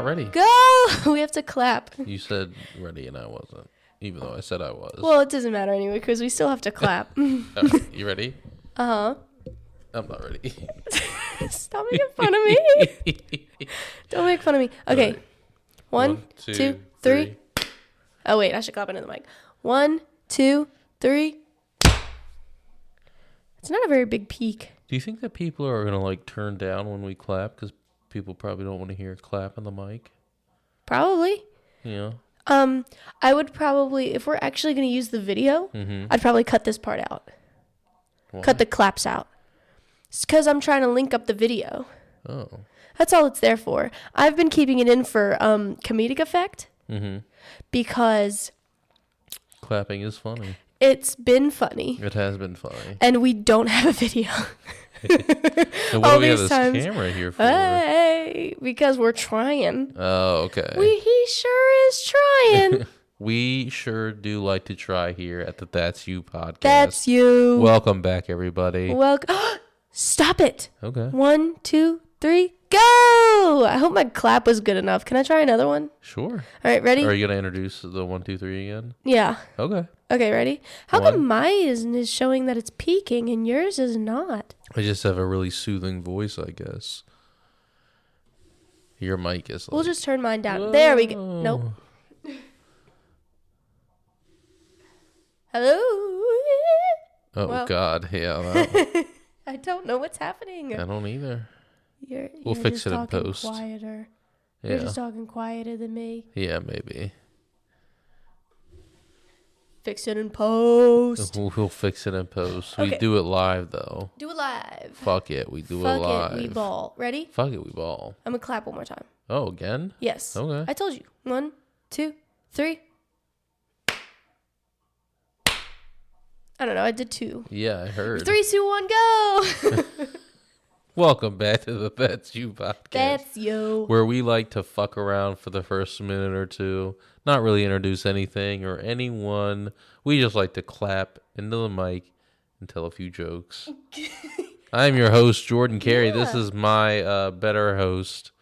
ready. Go! We have to clap. You said ready and I wasn't, even though I said I was. Well, it doesn't matter anyway because we still have to clap. Right, you ready? Uh-huh. I'm not ready. Stop making fun of me. Don't make fun of me. Okay. Right. One, two, three. Oh, wait. I should clap into the mic. 1, 2, 3. It's not a very big peak. Do you think that people are going to like turn down when we clap? Because people probably don't want to hear a clap on the mic. Probably. Yeah. I would probably, if we're actually going to use the video, I'd probably cut this part out. Why? Cut the claps out. It's because I'm trying to link up the video. Oh. That's all it's there for. I've been keeping it in for comedic effect because Clapping is funny. it's been funny. It has been funny. And we don't have a video. So what do we have this camera here for? Hey, because we're trying. Oh, okay. He sure is trying. We sure do like to try here at the That's You podcast. That's you. Welcome back, everybody. Welcome. Stop it. Okay. 1, 2, 3, go! I hope my clap was good enough. Can I try another one? Sure. All right, ready? Are you going to introduce the 1, 2, 3 again? Yeah. Okay. Okay, ready? How come mine is showing that it's peaking and yours is not? I just have a really soothing voice, I guess. Your mic is like... We'll just turn mine down. Whoa. There we go. Nope. Hello? Oh, well, God. Yeah. I don't know what's happening. I don't either. We'll fix it in post. Quieter. Yeah. You're just talking quieter than me. Yeah, maybe. Fix it in post. We'll fix it in post. Okay. We do it live, though. Do it live. Fuck it. We do it live. Fuck it. We ball. Ready? Fuck it. We ball. I'm going to clap one more time. Oh, again? Yes. Okay. I told you. 1, 2, 3. I don't know. I did 2. Yeah, I heard. 3, 2, 1, go. Welcome back to the That's You podcast. That's you. Where we like to fuck around for the first minute or two. Not really introduce anything or anyone. We just like to clap into the mic and tell a few jokes. I'm your host, Jordan Carey. Yeah. This is my better host,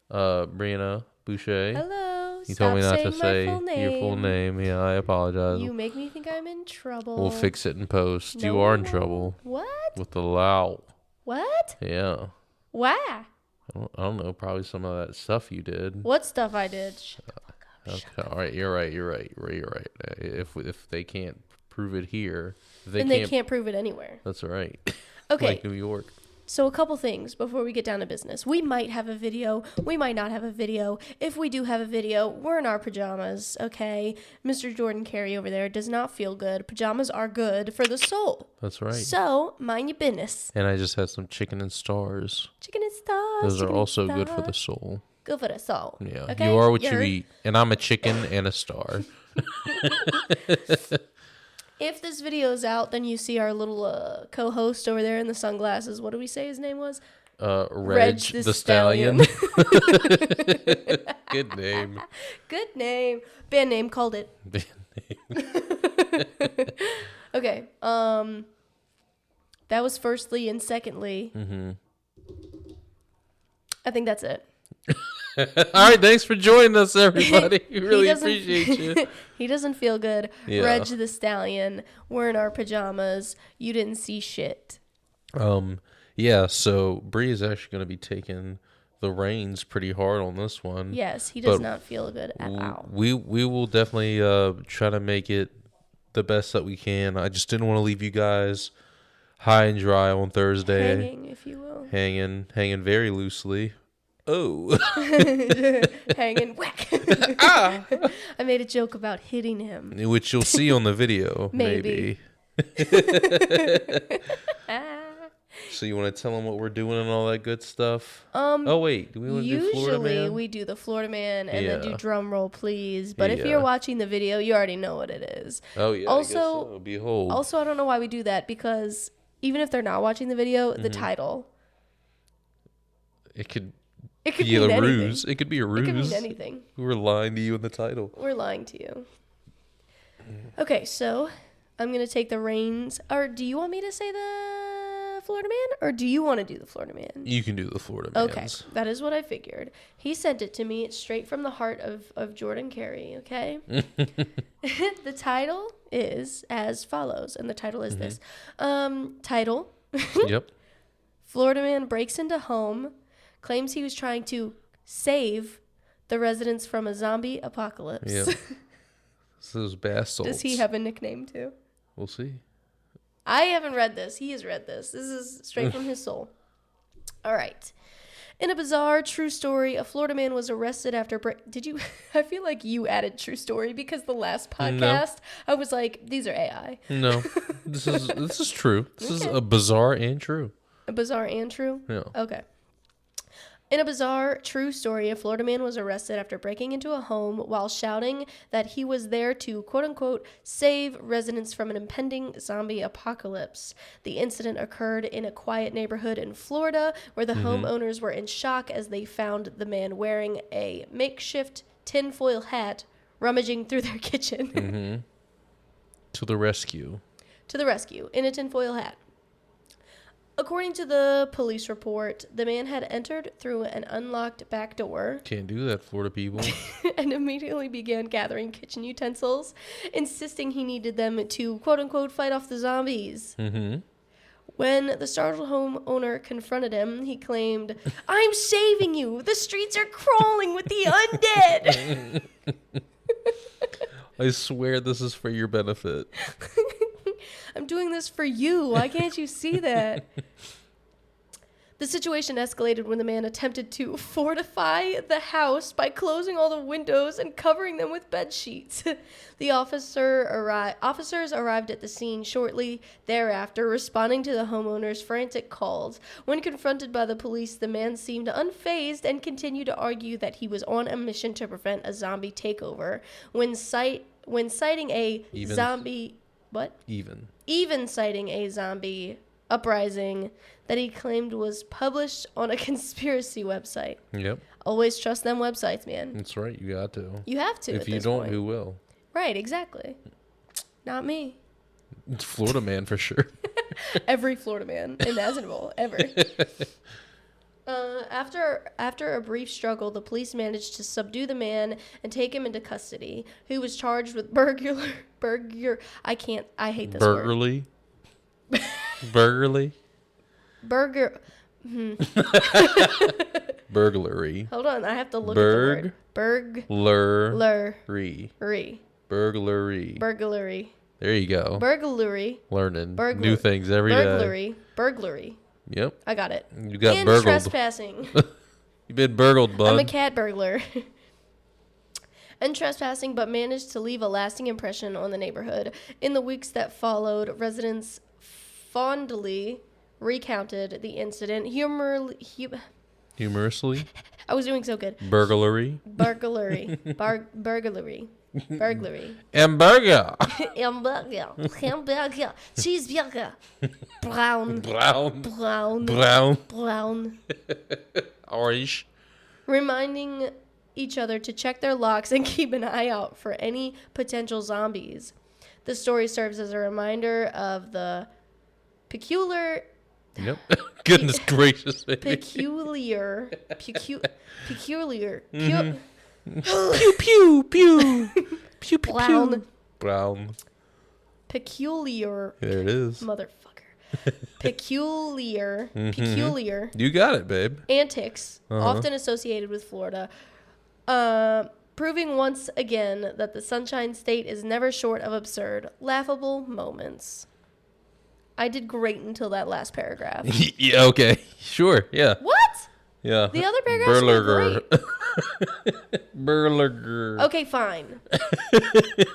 Brianna Boucher. Hello. You told me not to say your full name. Yeah, I apologize. You make me think I'm in trouble. We'll fix it in post. No. You are in trouble. What? With the loud. What? Yeah. Why? I don't know. Probably some of that stuff you did. What stuff I did? Shut up. Okay. All right. You're right. If they can't prove it here, then they can't prove it anywhere. That's right. Okay. Like New York. So a couple things before we get down to business. We might have a video. We might not have a video. If we do have a video, we're in our pajamas, okay? Mr. Jordan Carey over there does not feel good. Pajamas are good for the soul. That's right. So, mind your business. And I just had some chicken and stars. Chicken and stars. Those are also good for the soul. Good for the soul. Yeah. Okay? You are what you eat. And I'm a chicken and a star. If this video is out, then you see our little co-host over there in the sunglasses. What did we say his name was? Reg the Stallion. Good name. Good name. Band name, called it. Band name. Okay. That was firstly, and secondly, I think that's it. All right, thanks for joining us, everybody. We really appreciate you. He doesn't feel good. Yeah. Reg the Stallion. We're in our pajamas. You didn't see shit. Yeah, so Bree is actually going to be taking the reins pretty hard on this one. Yes, he does not feel good at all. We will definitely try to make it the best that we can. I just didn't want to leave you guys high and dry on Thursday. Hanging, if you will. Hanging very loosely. Oh. Hanging whack. Ah. I made a joke about hitting him. Which you'll see on the video, maybe. So you want to tell them what we're doing and all that good stuff? Oh, wait. Do we want to do Florida Man? Usually we do the Florida Man and then do drum roll, please. But if you're watching the video, you already know what it is. Oh, yeah. Also, I guess so. Behold. Also, I don't know why we do that because even if they're not watching the video, the title. It could be a ruse. It could be a ruse. It could mean anything. We're lying to you in the title. We're lying to you. Okay, so I'm going to take the reins. Or do you want me to say the Florida Man, or do you want to do the Florida Man? You can do the Florida Mans. Okay, that is what I figured. He sent it to me straight from the heart of Jordan Carey, okay? The title is as follows, and the title is this. Title. Yep. Florida Man breaks into home, claims he was trying to save the residents from a zombie apocalypse. Yep. Those bastards. Does he have a nickname too? We'll see. I haven't read this. He has read this. This is straight from his soul. All right. In a bizarre true story, a Florida man was arrested after did you? I feel like you added true story because the last podcast I was like, these are AI. No, this is true. This is a bizarre and true. A bizarre and true? Yeah. Okay. In a bizarre true story, a Florida man was arrested after breaking into a home while shouting that he was there to, quote-unquote, save residents from an impending zombie apocalypse. The incident occurred in a quiet neighborhood in Florida where the homeowners were in shock as they found the man wearing a makeshift tinfoil hat rummaging through their kitchen. To the rescue. To the rescue in a tinfoil hat. According to the police report, the man had entered through an unlocked back door Can't do that, Florida people. and immediately began gathering kitchen utensils, insisting he needed them to, quote-unquote, fight off the zombies. When the startled homeowner confronted him, he claimed, "I'm saving you! The streets are crawling with the undead!" I swear this is for your benefit. I'm doing this for you. Why can't you see that? The situation escalated when the man attempted to fortify the house by closing all the windows and covering them with bed sheets. The officers arrived at the scene shortly thereafter, responding to the homeowner's frantic calls. When confronted by the police, the man seemed unfazed and continued to argue that he was on a mission to prevent a zombie takeover. When citing a zombie... What? Even citing a zombie uprising that he claimed was published on a conspiracy website. Yep. Always trust them websites, man. That's right. You got to. You have to. If you don't, who will? Right, exactly. Not me. It's Florida Man for sure. Every Florida man imaginable, ever. After a brief struggle, the police managed to subdue the man and take him into custody. Who was charged with I hate this word. Burglary. Burglary. Hold on, I have to look at the word. Burglary. There you go. Burglary. Learning new things every day. Burglary. Yep. I got it. You got and burgled. Trespassing. You've been burgled, bud. I'm a cat burglar. And trespassing, but managed to leave a lasting impression on the neighborhood. In the weeks that followed, residents fondly recounted the incident. Humorously? I was doing so good. Burglary. Burglary. Hamburger. Hamburger. Cheeseburger. Brown. Orange. Reminding each other to check their locks and keep an eye out for any potential zombies. The story serves as a reminder of the peculiar... Yep. Goodness gracious. Peculiar. Pew, pew, pew. Pew, pew, Brown. Peculiar. There it is. Motherfucker. Peculiar. You got it, babe. Antics, often associated with Florida, proving once again that the Sunshine State is never short of absurd, laughable moments. I did great until that last paragraph. Yeah, okay. Sure, yeah. What? Yeah. The other paragraphs were great. Burger. Okay, fine.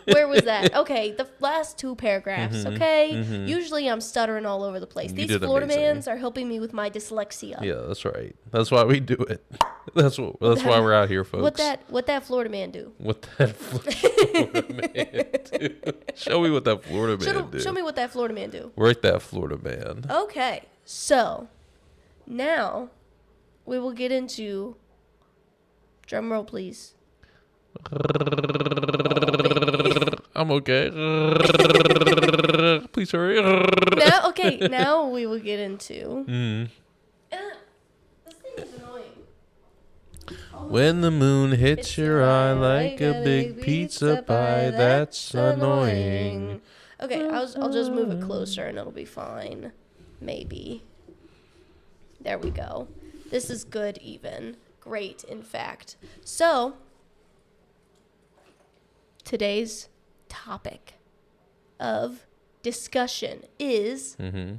Where was that? Okay, the last two paragraphs, okay? Usually I'm stuttering all over the place. These Florida mans are helping me with my dyslexia. Yeah, that's right. That's why we do it. That's why we're out here, folks. What that Florida man do? What that Florida man do? Show me what that Florida man do. Show me what that Florida man do. Write that Florida man. Okay, so now we will get into... Drum roll, please. I'm okay. Please hurry. Now we will get into. This thing is annoying. When the moon hits your eye like a big pizza pie, that's annoying. Okay, I'll just move it closer and it'll be fine. Maybe. There we go. This is good even. Great, in fact. So, today's topic of discussion is... I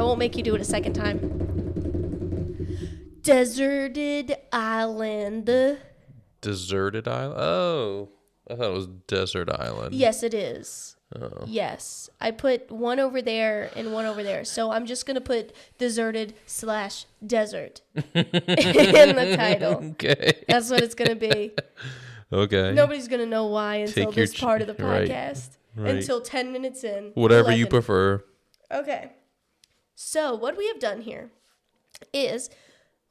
won't make you do it a second time. Deserted island. Deserted island? Oh, I thought it was desert island. Yes, it is. Oh. Yes. I put one over there and one over there. So I'm just going to put deserted/desert in the title. Okay. That's what it's going to be. Okay. Nobody's going to know why until this part of the right, podcast. right. Until 10 minutes in. Whatever you 11. prefer. Okay. So what we have done here is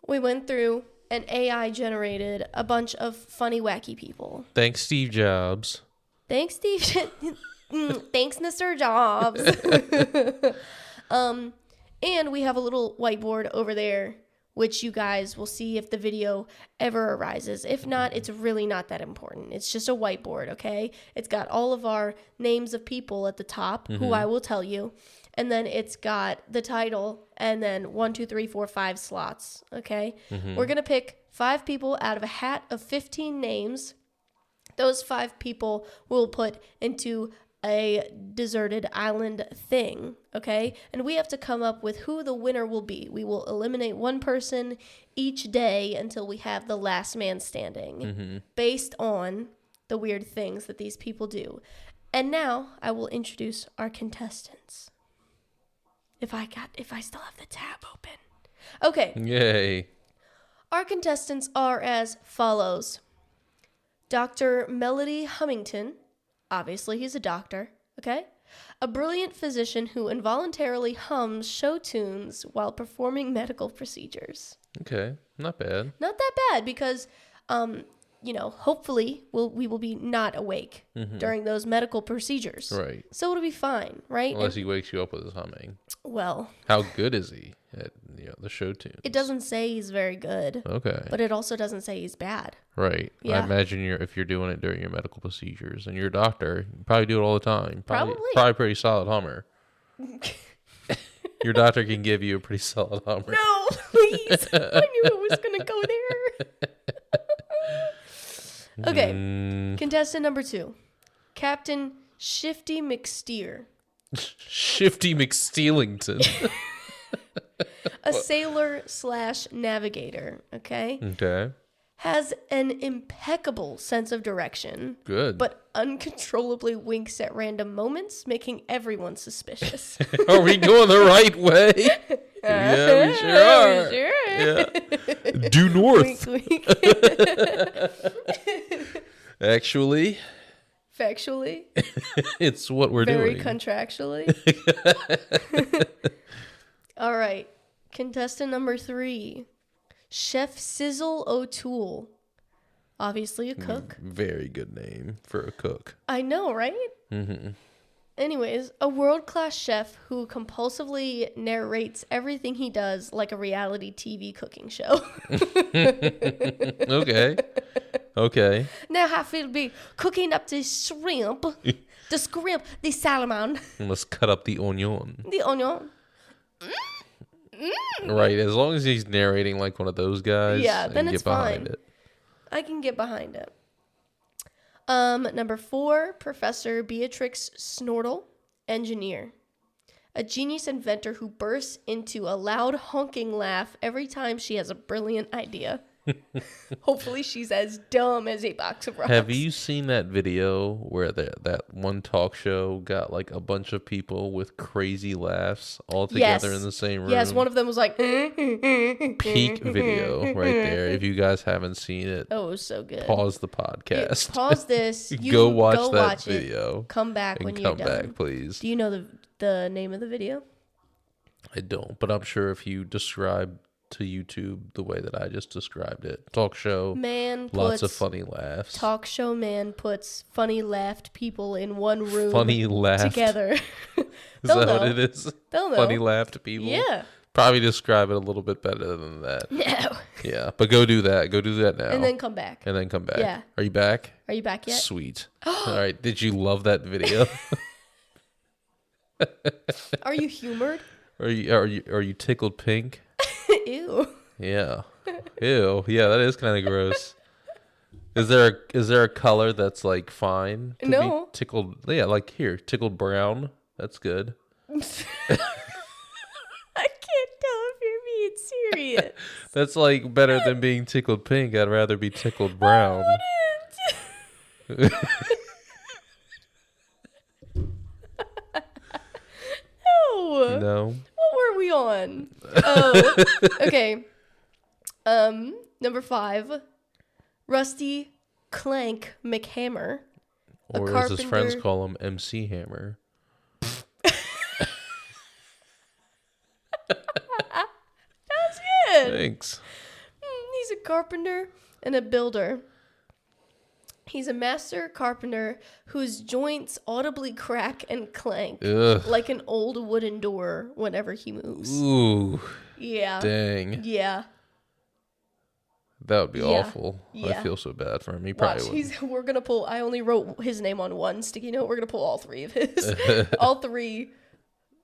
we went through and AI generated a bunch of funny, wacky people. Thanks, Steve Jobs. Thanks, Steve. Thanks, Mr. Jobs. And we have a little whiteboard over there, which you guys will see if the video ever arises. If not, it's really not that important. It's just a whiteboard, okay? It's got all of our names of people at the top, who I will tell you. And then it's got the title and then 1, 2, 3, 4, 5 slots, okay? We're going to pick 5 people out of a hat of 15 names. Those 5 people we'll put into a deserted island thing, okay? And we have to come up with who the winner will be. We will eliminate one person each day until we have the last man standing, based on the weird things that these people do. And now I will introduce our contestants. If I still have the tab open. Okay. Yay. Our contestants are as follows. Dr. Melody Hummington. Obviously, he's a doctor, okay? A brilliant physician who involuntarily hums show tunes while performing medical procedures. Okay. Not bad. Not that bad because, hopefully we will be not awake during those medical procedures. Right. So it'll be fine, right? Unless he wakes you up with his humming. Well. How good is he at the show tunes? It doesn't say he's very good. Okay. But it also doesn't say he's bad. Right. Yeah. I imagine if you're doing it during your medical procedures and you're a doctor, you probably do it all the time. Probably. Probably pretty solid hummer. Your doctor can give you a pretty solid hummer. No, please. I knew it was going to go there. Okay. Contestant number 2. Captain Shifty McSteer. Shifty McSteelington. A sailor/navigator, okay? Okay. Has an impeccable sense of direction. Good. But uncontrollably winks at random moments, making everyone suspicious. Are we going the right way? Yeah, we sure are. Sure. Yeah. Due north. Wink, wink. Actually, Factually. it's what we're Very doing. contractually. All right. Contestant number 3. Chef Sizzle O'Toole. Obviously a cook. Very good name for a cook. I know, right? Anyways, a world-class chef who compulsively narrates everything he does like a reality TV cooking show. Okay. Now I will be cooking up the shrimp, the salmon, Let's cut up the onion. the onion. Right. As long as he's narrating like one of those guys. Yeah, and then get it's behind fine. it. I can get behind it. Number 4, Professor Beatrix Snortle, engineer. A genius inventor who bursts into a loud honking laugh every time she has a brilliant idea. Hopefully she's as dumb as a box of rocks. Have you seen that video where that one talk show got like a bunch of people with crazy laughs all together in the same room? Yes, one of them was like... Peak video right there. If you guys haven't seen it, Oh, it was so good. pause the podcast. Pause this. You Go watch that watch it. video. Come back when And you're come done. back, please. Do you know the name of the video? I don't, but I'm sure if you describe to YouTube the way that I just described it. Talk show, Man lots of puts funny laughs. talk show man puts funny laughed people in one room Funny laughed. together. Is They'll that know. what it is? They'll know. Funny laughed people. Yeah. Probably describe it a little bit better than that. No. Yeah, but go do that. Go do that now. And then come back. And then come back. Yeah. Are you back? Are you back yet? Sweet. All right. Did you love that video? Are you humored? Are you tickled pink? Ew. Yeah. Ew. Yeah, that is kind of gross. Is there a color that's like fine? To No. Be tickled. Yeah, like here, tickled brown. That's good. I can't tell if you're being serious. That's like better than being tickled pink. I'd rather be tickled brown. No. No. What were we on? Oh, okay. Number 5, Rusty Clank McHammer. Or as his friends carpenter. call him, MC Hammer. That's good. Thanks. He's a carpenter and a builder. He's a master carpenter whose joints audibly crack and clank Ugh. like an old wooden door whenever he moves. Ooh. Yeah. Dang. Yeah. That would be Yeah. awful. Yeah. I feel so bad for him. He Watch, probably would. we're gonna pull. I only wrote his name on one sticky note. We're gonna pull all 3 of his. All 3.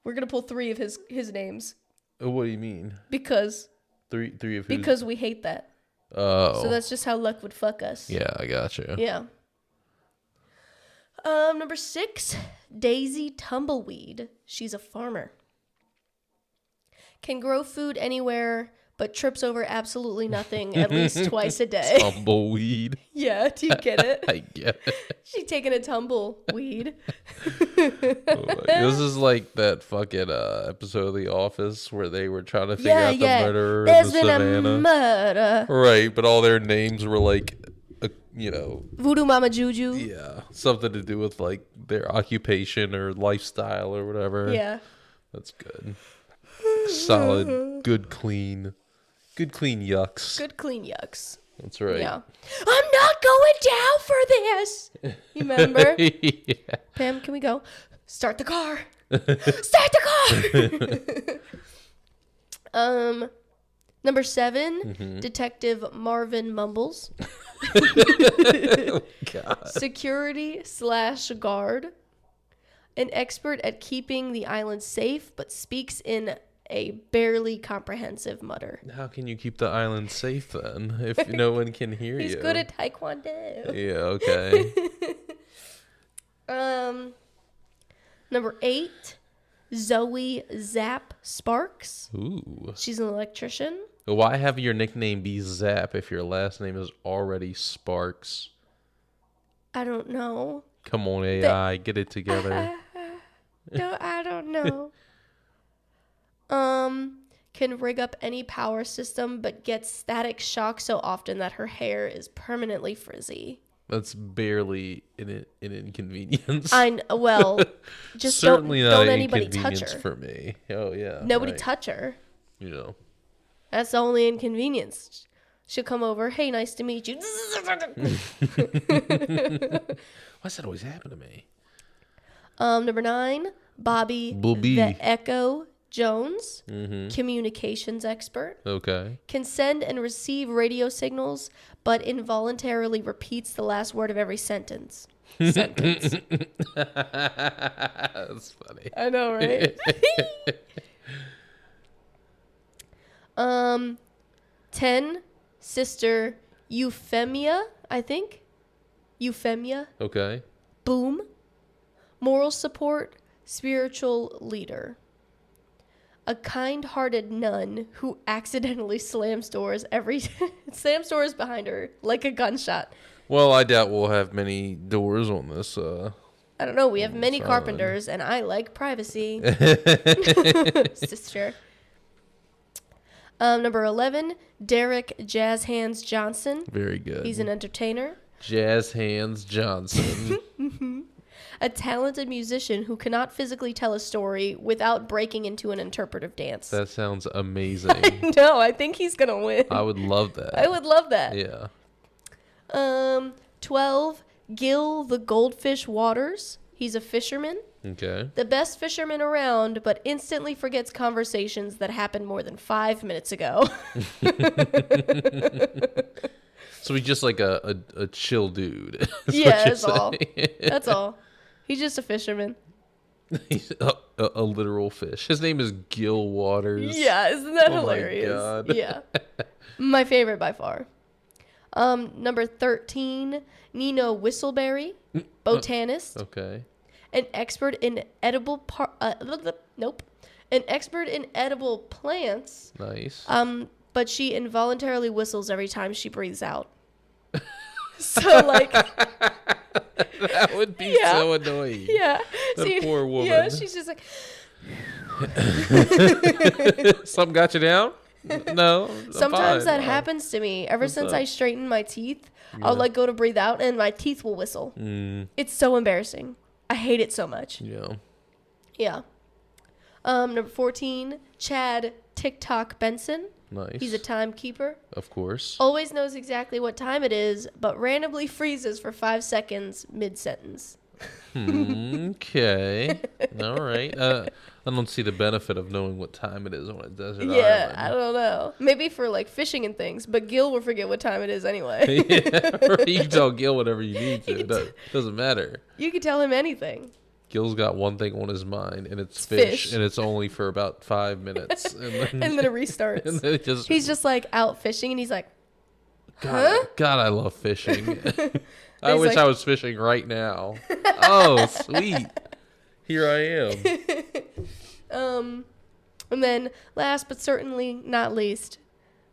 We're gonna pull 3 of his names What do you mean? because Three of whose? because we hate that. Oh. So that's just how luck would fuck us. Yeah, I got you. Yeah. Number 6, Daisy Tumbleweed. She's a farmer. Can grow food anywhere, but trips over absolutely nothing at least twice a day. Tumbleweed. Yeah, do you get it? I get it. She's taking a tumbleweed. This is like that fucking episode of The Office where they were trying to figure Yeah, out the yeah. murderer There's in the been savannah. a murder. Right, but all their names were like, you know, Voodoo Mama Juju. yeah, something to do with like their occupation or lifestyle or whatever. Yeah. That's good. Solid, good, clean yucks. Good clean yucks. That's right. Yeah. I'm not going down for this. You remember? Yeah. Pam, can we go? Start the car. Start the car. Number 7, Detective Marvin Mumbles. God. Security/guard. An expert at keeping the island safe, but speaks in a barely comprehensive mutter. How can you keep the island safe then if no one can hear you? He's good at taekwondo. Yeah, okay. Number 8, Zoe Zap Sparks. Ooh. She's an electrician. Why have your nickname be Zap if your last name is already Sparks? I don't know. Come on, AI, get it together. No, I don't know. Can rig up any power system, but gets static shock so often that her hair is permanently frizzy. That's barely an inconvenience. Well, just Certainly don't not an anybody touch inconvenience her. for me. Oh yeah. Nobody right. touch her. You know. That's the only inconvenience. She'll come over. Hey, nice to meet you. Why's that always happen to me? Number 9, Bobby the Echo Jones, communications expert. Okay. Can send and receive radio signals, but involuntarily repeats the last word of every sentence. That's funny. I know, right? 10, Sister Euphemia, I think. Euphemia. Okay. Boom. Moral support, spiritual leader. A kind-hearted nun who accidentally slams doors slams doors behind her like a gunshot. Well, I doubt we'll have many doors on this. I don't know. We have many Solid. carpenters, and I like privacy. Sister. Number 11, Derek Jazz Hands Johnson. Very good. He's an entertainer. Jazz Hands Johnson. a talented musician who cannot physically tell a story without breaking into an interpretive dance. That sounds amazing. No, I think he's gonna win. I would love that. I would love that. Yeah. 12, Gil the Goldfish Waters. He's a fisherman. Okay. The best fisherman around, but instantly forgets conversations that happened more than 5 minutes ago. So he's just like a chill dude. Yeah, that's all. That's all. He's just a fisherman. He's a literal fish. His name is Gil Waters. Yeah, isn't that Oh my hilarious? God. Yeah. My favorite by far. Number 13, Nino Whistleberry, botanist, Okay. an expert in edible an expert in edible plants. Nice. But she involuntarily whistles every time she breathes out. So like That would be Yeah. so annoying. yeah. That poor woman. Yeah, she's just like Something got you down? No. I'm sometimes fine. that happens to me. Ever since up? I straightened my teeth, I'll like go to breathe out and my teeth will whistle. It's so embarrassing. I hate it so much. Yeah. Yeah. Number 14, Chad TikTok Benson. Nice. He's a timekeeper. Of course. Always knows exactly what time it is, but randomly freezes for 5 seconds mid-sentence. Okay. All right. I don't see the benefit of knowing what time it is on a desert Yeah, I island. don't know. Maybe for like fishing and things, but Gil will forget what time it is anyway. Yeah, you can tell Gil whatever you need to. It doesn't matter. You can tell him anything. Gil's got one thing on his mind, and it's Fish. and it's only for about 5 minutes. And And then it restarts. and then it just, He's just like out fishing and he's like, God, I love fishing. I He's wish like- I was fishing right now. Oh, sweet. Here I am. And then last but certainly not least,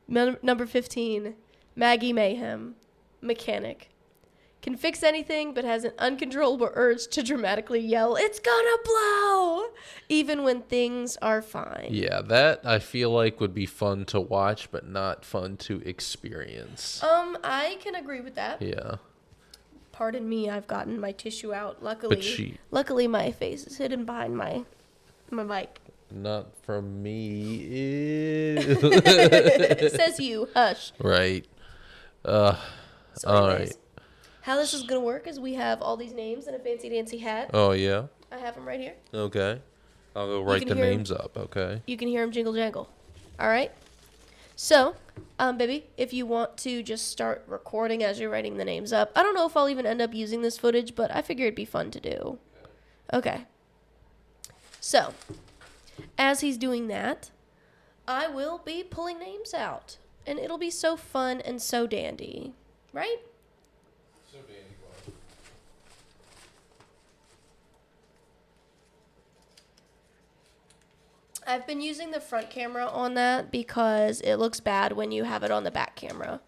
number 15, Maggie Mayhem, mechanic. Can fix anything, but has an uncontrollable urge to dramatically yell, "It's gonna blow!" even when things are fine. Yeah, that I feel like would be fun to watch, but not fun to experience. I can agree with that. Yeah. Pardon me, I've gotten my tissue out. But she, Luckily my face is hidden behind my mic. not from me. Ew. It says you, hush. Right. So All anyways, right. how this is going to work is we have all these names in a fancy dancy hat. Oh, yeah? I have them right here. Okay. I'll go write can the hear 'em. names up, okay? You can hear them jingle jangle. All right? So, baby, if you want to just start recording as you're writing the names up. I don't know if I'll even end up using this footage, but I figure it'd be fun to do. Okay. So, as he's doing that, I will be pulling names out. And it'll be so fun and so dandy. Right? I've been using the front camera on that because it looks bad when you have it on the back camera.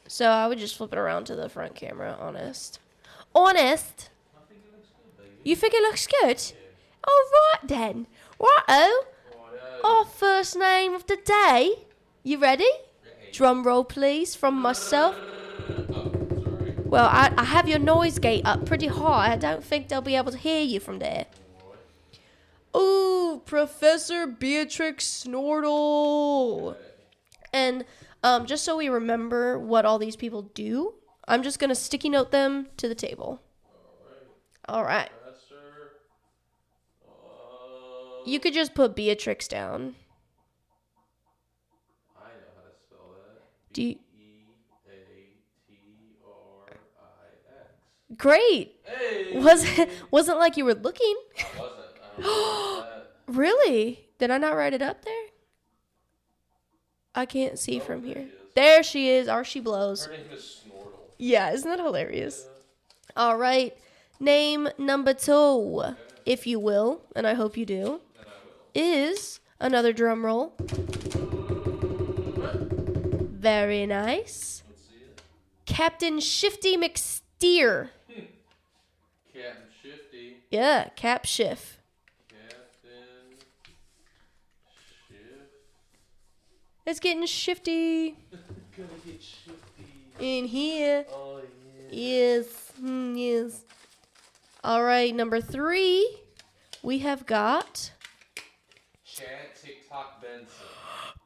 So I would just flip it around to the front camera, honest. Honest? You think it looks good? All right then. Righto. Our first name of the day. You ready? Drum roll, please, from myself. Well, I have your noise gate up pretty high. I don't think they'll be able to hear you from there. Ooh, Professor Beatrix Snortle. And just so we remember what all these people do, I'm just going to sticky note them to the table. All right. You could just put Beatrix down. I know how to spell that. Do you- B-E-A-T-R-I-X. Great. Hey! Wasn't like you were looking. I wasn't. I don't know that. Really? Did I not write it up there? I can't see from here. There she is. She blows. Her name is Snortle. Yeah, isn't that hilarious? All right. Name number 2, if you will, and I hope you do, is another drum roll. Very nice. Captain Shifty McSteer. Captain Shifty. Yeah, Cap Schiff. Captain Shift. It's getting shifty Gonna get shifty. in here. Oh, yeah. Yes. Yes. All right, number 3, we have got... Chad TikTok Benson.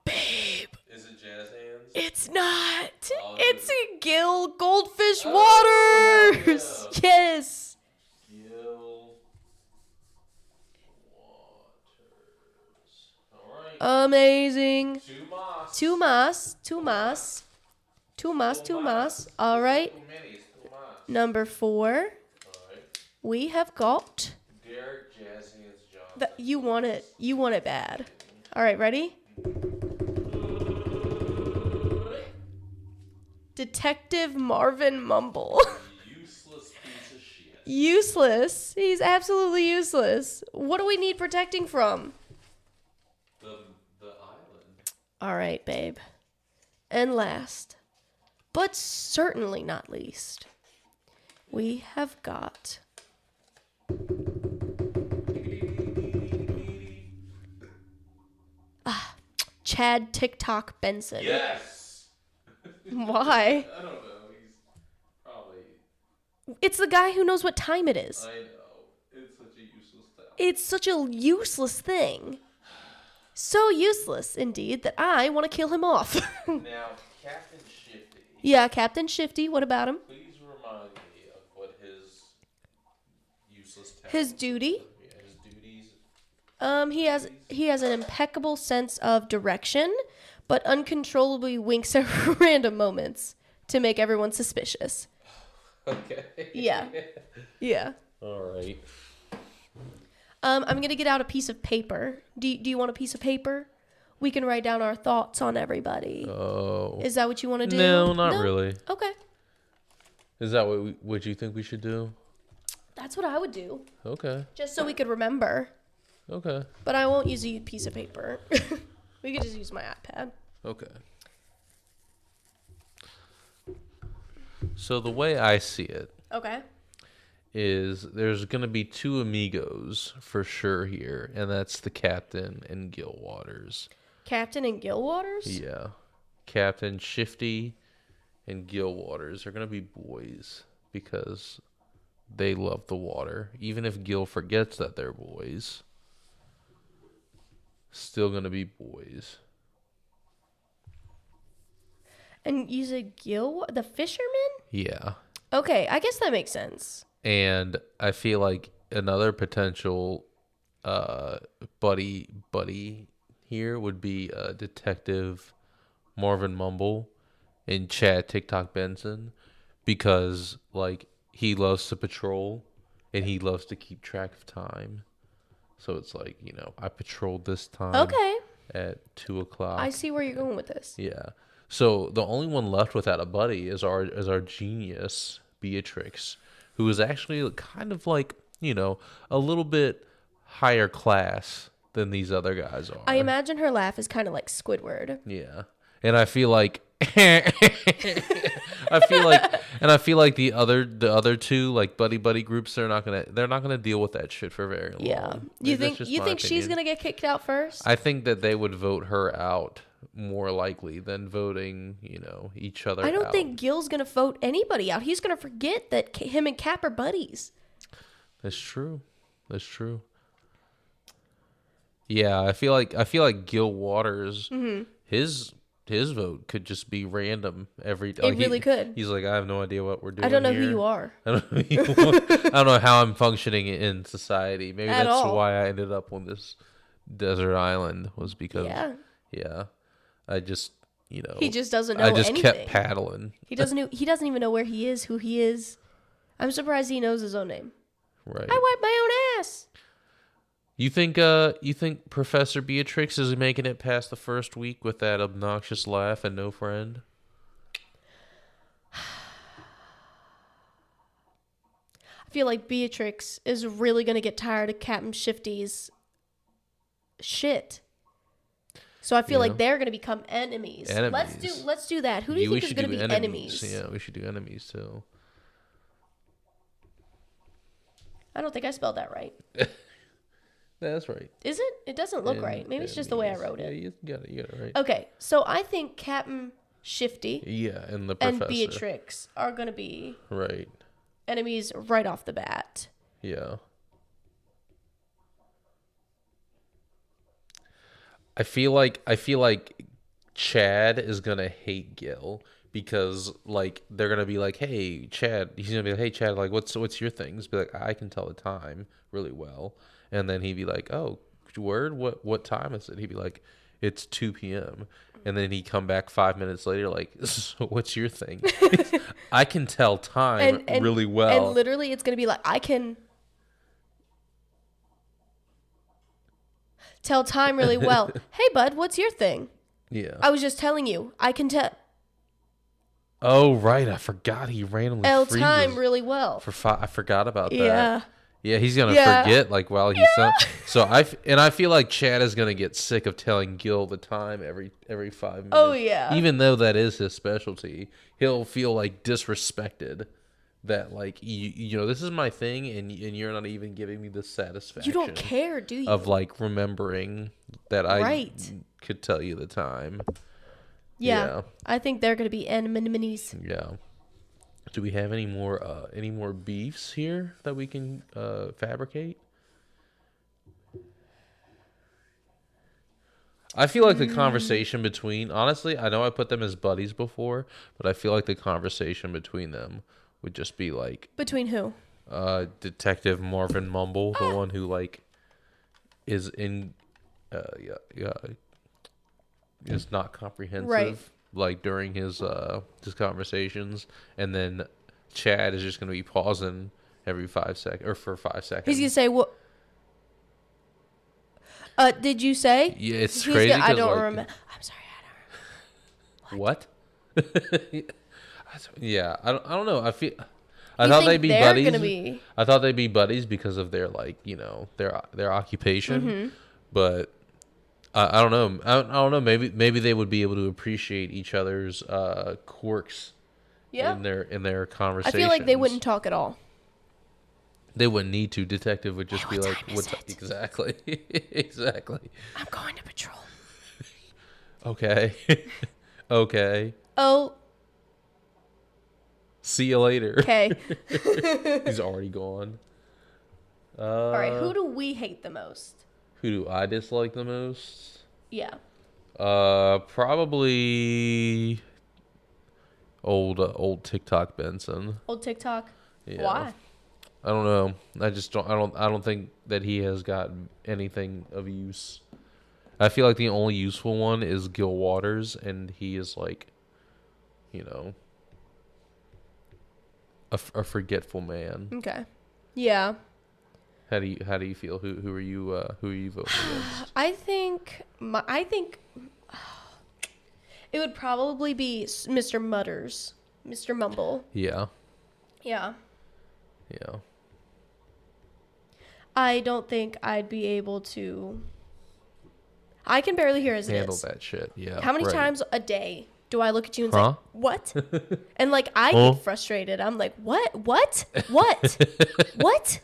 Babe. Is it Jazz Hands? It's not. Oh, It's dude. a Gil Goldfish Oh, Waters. yeah. Yes. Gil Waters. All right. Amazing. Tumas. Tumas. All right. Number 4, All right. we have got... Derek Jazz Hands Johnson. You want it. You want it bad. All right, ready? Detective Marvin Mumble. Useless piece of shit. Useless. He's absolutely useless. What do we need protecting from? The island. All right, babe. And last, but certainly not least, we have got... Chad TikTok Benson. Yes. Why? I don't know. He's probably. It's the guy who knows what time it is. I know. It's such a useless talent. It's such a useless thing. So useless, indeed, that I want to kill him off. Now, Captain Shifty. Yeah, Captain Shifty, what about him? Please remind me of what his useless talent. His duty? Yeah, his duties. He has an impeccable sense of direction, but uncontrollably winks at random moments to make everyone suspicious. Okay. Yeah. Yeah. All right. I'm going to get out a piece of paper. Do you want a piece of paper? We can write down our thoughts on everybody. Oh. Is that what you want to do? No, not really. Okay. Is that what you think we should do? That's what I would do. Okay. Just so we could remember. Okay. But I won't use a piece of paper. We could just use my iPad. Okay. So the way I see it Okay. is there's going to be 2 amigos for sure here, and that's the Captain and Gil Waters. Captain and Gil Waters? Yeah. Captain Shifty and Gil Waters are going to be boys because they love the water. Even if Gil forgets that they're boys, still going to be boys. And you said Gil, the fisherman? Yeah. Okay, I guess that makes sense. And I feel like another potential buddy here would be Detective Marvin Mumble and Chad TikTok Benson, because like he loves to patrol and he loves to keep track of time. So it's like, you know, I patrolled this time Okay. at 2:00. I see where you're going with this. Yeah. So the only one left without a buddy is our genius Beatrix, who is actually kind of like, you know, a little bit higher class than these other guys are. I imagine her laugh is kind of like Squidward. Yeah. And I feel like I feel like the other 2 like buddy groups, they're not gonna deal with that shit for very long. Yeah. You That's think just you my think she's opinion. gonna get kicked out first? I think that they would vote her out more likely than voting, you know, each other I don't out. think Gil's gonna vote anybody out. He's gonna forget that him and Cap are buddies. That's true. That's true. Yeah, I feel like Gil Waters, his vote could just be random every day. It really could. He's like, I have no idea what we're doing. I don't know here. who you are. I don't know, I don't know how I'm functioning in society. Maybe At that's all. why I ended up on this desert island, was because Yeah. I just, you know, He just doesn't know I just anything. kept paddling. He doesn't even know where he is, who he is. I'm surprised he knows his own name. Right. I wipe my own ass. You think Professor Beatrix is making it past the first week with that obnoxious laugh and no friend? I feel like Beatrix is really gonna get tired of Captain Shifty's shit. So I feel like they're gonna become enemies. Let's do that. Who do you think is gonna be enemies? Yeah, we should do enemies too. I don't think I spelled that right. That's right. Is it? It doesn't look right. Maybe it's just the way I wrote it. Yeah, you got it right. Okay, so I think Captain Shifty Yeah, and the professor. and Beatrix are gonna be Right. enemies right off the bat. Yeah. I feel like Chad is gonna hate Gil because like they're gonna be like, hey Chad, he's gonna be like, hey Chad, like what's your thing? He's be like, I can tell the time really well, and then he'd be like, oh, word, what time is it? He'd be like, it's 2 p.m. And then he'd come back 5 minutes later, like, so what's your thing? I can tell time really and well. literally it's gonna be like, I can tell time really well. Hey bud, what's your thing? Yeah. I was just telling you, I can tell Oh right, I forgot he randomly L freezes time really well. for I forgot about that. Yeah. Yeah, he's gonna Yeah. forget like while he's done. So I feel like Chad is gonna get sick of telling Gil the time every 5 minutes. Oh, yeah. Even though that is his specialty, he'll feel like disrespected. That like you know this is my thing and you're not even giving me the satisfaction. You don't care, do you? Of like remembering that I Right. could tell you the time. Yeah. Yeah. I think they're going to be enemies. Yeah. Do we have any more beefs here that we can fabricate? I feel like the conversation between honestly, I know I put them as buddies before, but I feel like the conversation between them would just be like Between who? Detective Marvin Mumble, the one who like is in yeah is not comprehensive Right. like during his conversations, and then Chad is just gonna be pausing every 5 seconds or for 5 seconds. He's going to say, what? Did you say? Yeah, it's He's crazy. gonna, I 'Cause, don't like, remember. I'm sorry, I don't What? Yeah, I don't know. I feel. I You thought think they'd be they're buddies. gonna be- I thought they'd be buddies because of their like their occupation, Mm-hmm. but I don't know. I don't know. Maybe they would be able to appreciate each other's quirks Yeah. in their I conversations. feel like they wouldn't talk at all. They wouldn't need to. Detective would just be What like, time is "What's it?" exactly? Exactly. I'm going to patrol. Okay. Okay. Oh, See you later." okay. He's already gone. All right, who do we hate the most? Who do I dislike the most? Yeah. Probably old TikTok Benson. Old TikTok. Yeah. Why? I don't know. I don't think that he has got anything of use. I feel like the only useful one is Gil Waters, and he is like, you know, a forgetful man. Okay. Yeah. How do you feel? Who are you voting against? I think it would probably be Mr. Mutters, Mr. Mumble. Yeah. Yeah. Yeah. I don't think I'd be able to. I can barely hear as it Handle is. that shit. Yeah. How many right. times a day do I look at you and Huh? say, "What?" And like I Huh? get frustrated. I'm like, "What? What? What? What?"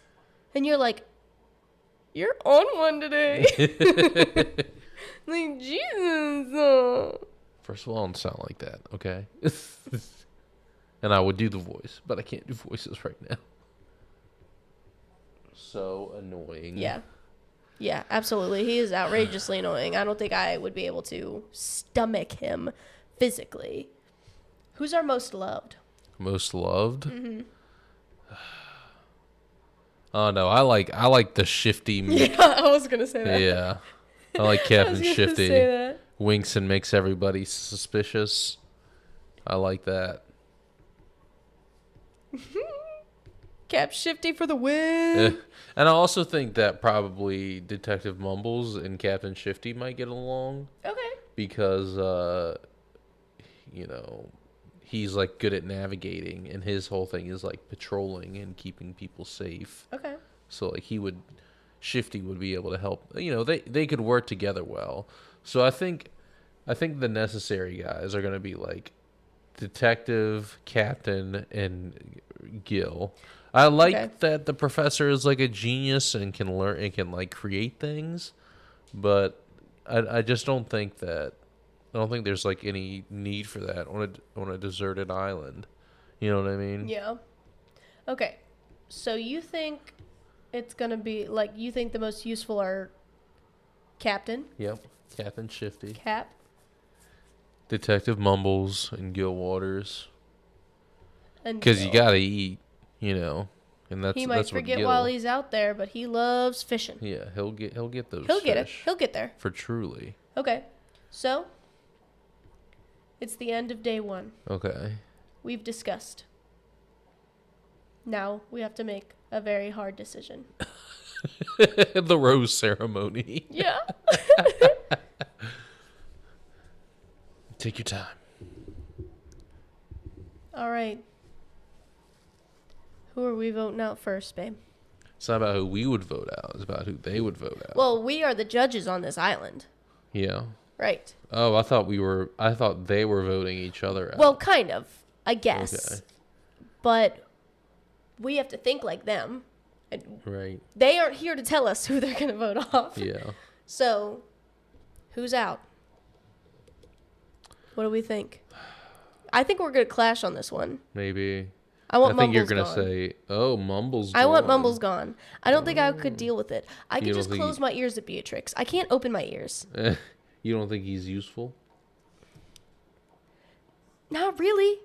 And you're like, "You're on one today." Like, Jesus. First of all, don't sound like that, okay? And I would do the voice, but I can't do voices right now. So annoying. Yeah. Yeah, absolutely. He is outrageously annoying. I don't think I would be able to stomach him physically. Who's our most loved? Most loved? Mm-hmm. Oh no, I like the shifty meek. Yeah, I was going to say that. Yeah. I like I was Captain gonna Shifty. say that. Winks and makes everybody suspicious. I like that. Cap Shifty for the Eh. win. And I also think that probably Detective Mumbles and Captain Shifty might get along Okay. because he's like good at navigating and his whole thing is like patrolling and keeping people safe. Okay. So like Shifty would be able to help. They could work together well. So I think the necessary guys are going to be like Detective, Captain, and Gil. I like Okay. that the professor is like a genius and can learn and can like create things, but I just don't think there's like any need for that on a deserted island. You know what I mean? Yeah. Okay. So you think It's gonna be like you think the most useful are Captain, Yep. Captain Shifty. Cap, Detective Mumbles and Gil Waters. and Because you Gil. gotta eat, and He might that's what forget Gil. while he's out there, but he loves fishing. Yeah, he'll get those. He'll get it. fish He'll get there. for truly. Okay, so it's the end of day 1. Okay. We've discussed. Now we have to make a very hard decision. The rose ceremony. Yeah. Take your time. All right. Who are we voting out first, babe? It's not about who we would vote out. It's about who they would vote out. Well, we are the judges on this island. Yeah. Right. Oh, I thought they were voting each other out. Well, kind of, I guess. Okay. But we have to think like them. And Right. they aren't here to tell us who they're going to vote off. Yeah. So, who's out? What do we think? I think we're going to clash on this one. Maybe. I want I think Mumbles you're gone. gonna say, "Oh, Mumbles." I want gone." Mumbles gone. I don't think I could deal with it. I You could don't just think close my ears at Beatrix. I can't open my ears. You don't think he's useful? Not really.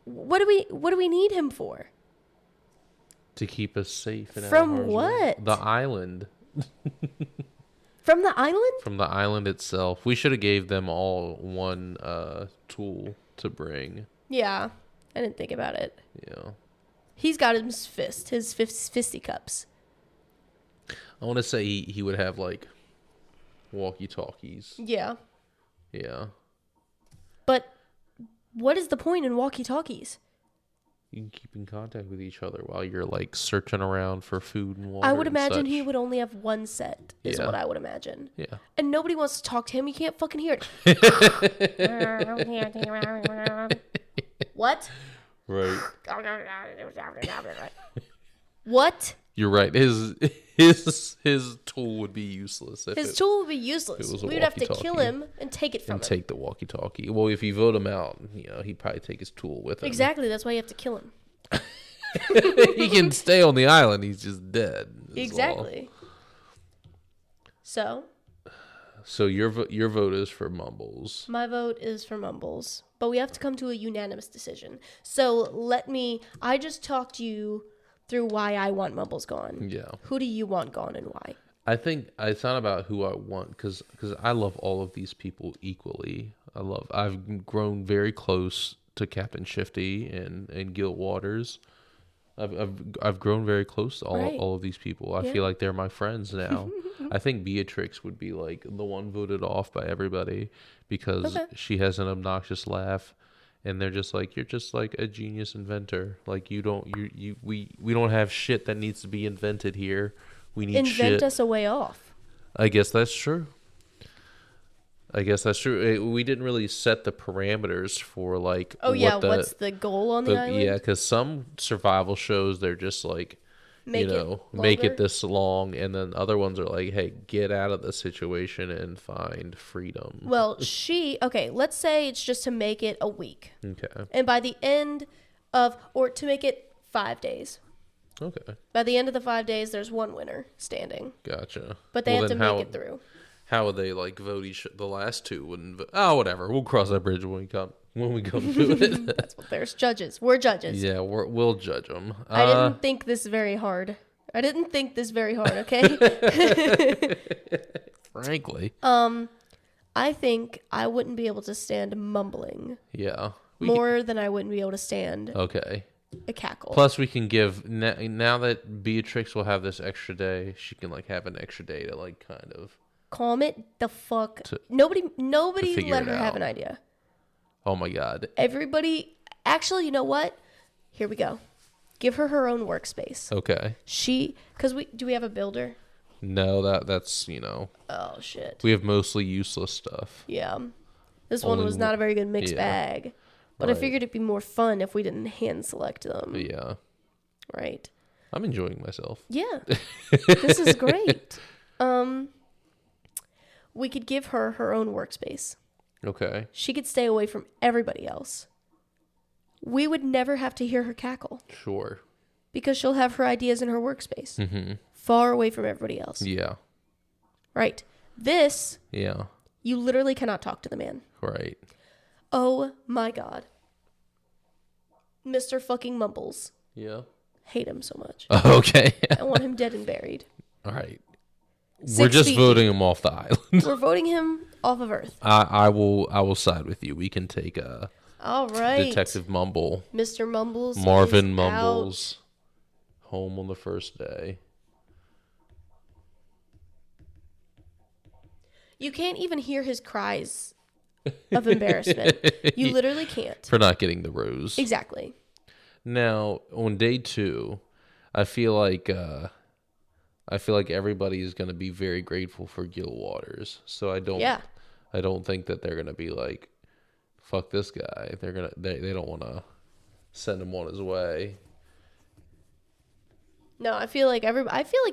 What do we need him for? To keep us safe and out of From harm's way. what? The island. From the island? From the island itself. We should have gave them all one tool to bring. Yeah. I didn't think about it. Yeah. He's got his fisticups. I want to say he would have like walkie-talkies. Yeah. Yeah. But what is the point in walkie-talkies? You can keep in contact with each other while you're like searching around for food and water. I would and imagine he such. would only have one set, is Yeah. what I would imagine. Yeah. And nobody wants to talk to him. You can't fucking hear it. What? Right. What? You're right. His tool would be useless if His it, tool would be useless. was a We would have to kill walkie-talkie. him and take it from and him. take the walkie-talkie. Well, if you vote him out, he'd probably take his tool with him. Exactly. That's why you have to kill him. He can stay on the island. He's just dead. is all. Exactly. So, your vote is for Mumbles. my vote is for Mumbles. But we have to come to a unanimous decision. So, I just talked you through why I want Mumbles gone. Yeah. Who do you want gone and why? I think it's not about who I want because I love all of these people equally. I've grown very close to Captain Shifty and Gil Waters. I've grown very close to Right. all of these people. I Yeah. feel like they're my friends now. I think Beatrix would be like the one voted off by everybody because Okay. she has an obnoxious laugh, and they're just like, you're just like a genius inventor. Like we don't have shit that needs to be invented here. We need Invent shit. us a way off. I guess that's true. We didn't really set the parameters for like. Oh, yeah. what What's the goal on the island? Yeah, because some survival shows they're just like, Make it make longer? it this long, and then other ones are like, hey, get out of the situation and find freedom. Well, let's say it's just to make it a week. Okay. And by the end or to make it 5 days. Okay. By the end of the 5 days, there's one winner standing. Gotcha. But they Well, have to then make it through. How would they like vote the last two? Wouldn't vote? Oh, whatever. We'll cross that bridge when we come to it. That's what there's judges. We're judges. Yeah, we'll judge them. I didn't think this very hard. Okay? Frankly. I think I wouldn't be able to stand mumbling Yeah. more than I wouldn't be able to stand Okay. a cackle. Plus, we can give now that Beatrix will have this extra day. She can like have an extra day to like kind of. Calm it the fuck. To Nobody figure let it her have out. an idea. Oh my God. Everybody, actually, you know what? Here we go. Give her her own workspace. Okay. Because do we have a builder? No, that's Oh shit. we have mostly useless stuff. Yeah. This one Only was not a very good mixed yeah. bag. But I Right. figured it'd be more fun if we didn't hand select them. Yeah. Right. I'm enjoying myself. Yeah. This is great. We could give her her own workspace. Okay. She could stay away from everybody else. We would never have to hear her cackle. Sure. Because she'll have her ideas in her workspace. Mm-hmm. Far away from everybody else. Yeah. Right. This, Yeah. you literally cannot talk to the man. Right. Oh my god. Mr. fucking Mumbles. Yeah. Hate him so much. Okay. I want him dead and buried. All right. 6 We're just feet voting deep. him off the island. We're voting him off of Earth. I will side with you. We can take All right. Detective Mumble. Mr. Mumbles. Marvin is Mumbles. Home on the first day. You can't even hear his cries of embarrassment. You literally can't. For not getting the rose. Exactly. Now, on day 2, I feel like everybody is going to be very grateful for Gil Waters. So I don't think that they're going to be like, fuck this guy. They don't want to send him on his way. No, I feel like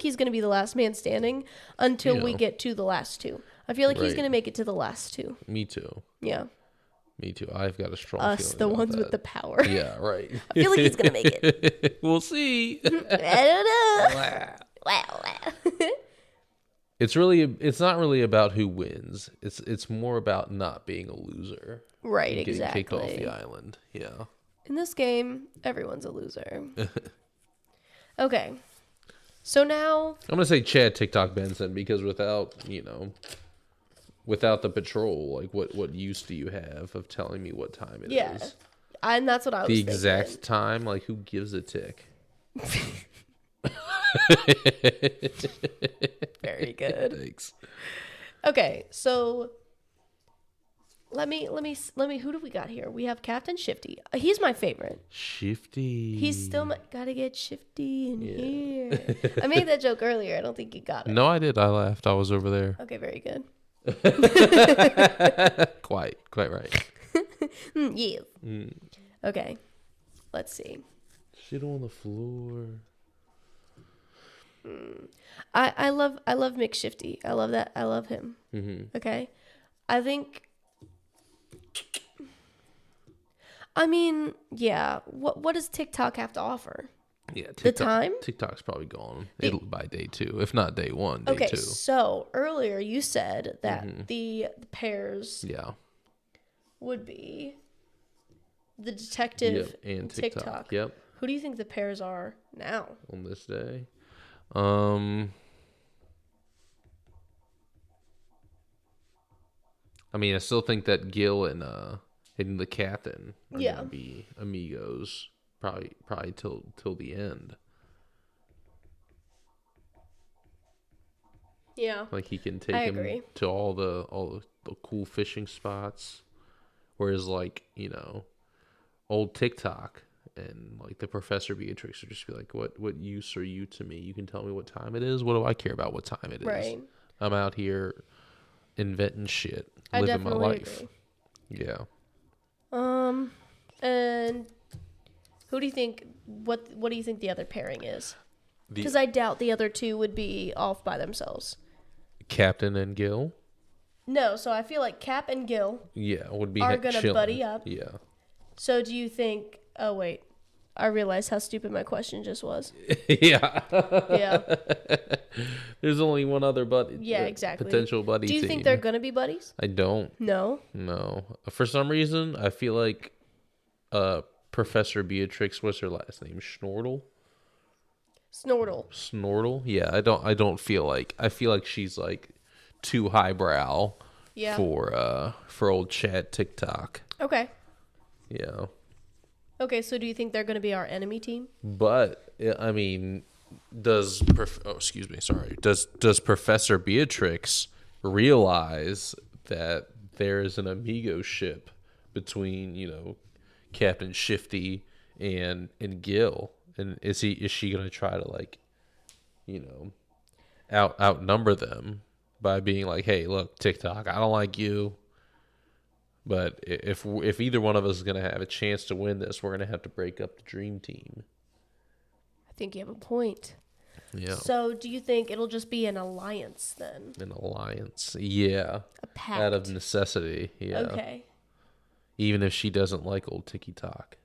he's going to be the last man standing until we get to the last 2. I feel like he's Right. going to make it to the last 2. Me too. Yeah. Me too. I've got a strong Us, feeling the about ones that. with the power. Yeah, right. I feel like he's going to make it. We'll see. I don't know. Wow. It's not really about who wins. It's more about not being a loser. Right, And getting kicked off exactly. the island. Yeah. In this game, everyone's a loser. Okay. So now, I'm gonna say Chad TikTok Benson because without the patrol, like what use do you have of telling me what time it is? yeah. And that's what I was The thinking. exact time, like who gives a tick? Very good. Thanks. Okay, so let me who do we got here? We have Captain Shifty. He's my favorite. Shifty. He's still gotta get shifty in here. I made that joke earlier. I don't think you got it. No, I did. I laughed. I was over there. Okay, very good. Quite right. Yeah. Okay. Let's see. Shit on the floor. I love Mick Shifty. I love that. I love him. Mm-hmm. Okay. I think. I mean, yeah. What does TikTok have to offer? Yeah, TikTok, The time? TikTok's probably gone. It'll by day 2, if not day 1, day Okay, 2. so earlier you said that the pairs Yeah. would be the detective Yep, and TikTok. Yep, Who do you think the pairs are now? on this day. I mean, I still think that Gil and the captain are Yeah. gonna be amigos, probably till the end. Yeah. Like he can take I him agree. to all the cool fishing spots, whereas like old TikTok and like the Professor Beatrix would just be like, what use are you to me? You can tell me what time it is. What do I care about what time it is? Right. I'm out here inventing shit, I living my definitely life. agree. Yeah. And who do you think? What do you think the other pairing is? The Because I doubt the other two would be off by themselves. Captain and Gil, No, so I feel like Cap and Gil. yeah, would be Are gonna chilling. buddy up. Yeah. So do you think? Oh wait, I realized how stupid my question just was. Yeah. Yeah. There's only one other buddy. Yeah, exactly. Potential buddy. Do you think they're gonna be buddies? I don't. No. No. For some reason, I feel like Professor Beatrix, what's her last name? Snortle? Snortle. Snortle? Yeah, I don't feel like, I feel like she's like too highbrow Yeah. for old Chad TikTok. Okay. Yeah. Okay, so do you think they're gonna be our enemy team? But I mean, does Professor Beatrix realize that there is an amigo ship between Captain Shifty and Gil, and is she gonna try to like outnumber them by being like, hey, look, TikTok, I don't like you, but if either one of us is gonna have a chance to win this, we're gonna have to break up the dream team. I think you have a point. Yeah. So do you think it'll just be an alliance then? An alliance. Yeah. A pact. Out of necessity. Yeah. Okay. Even if she doesn't like old TikTok.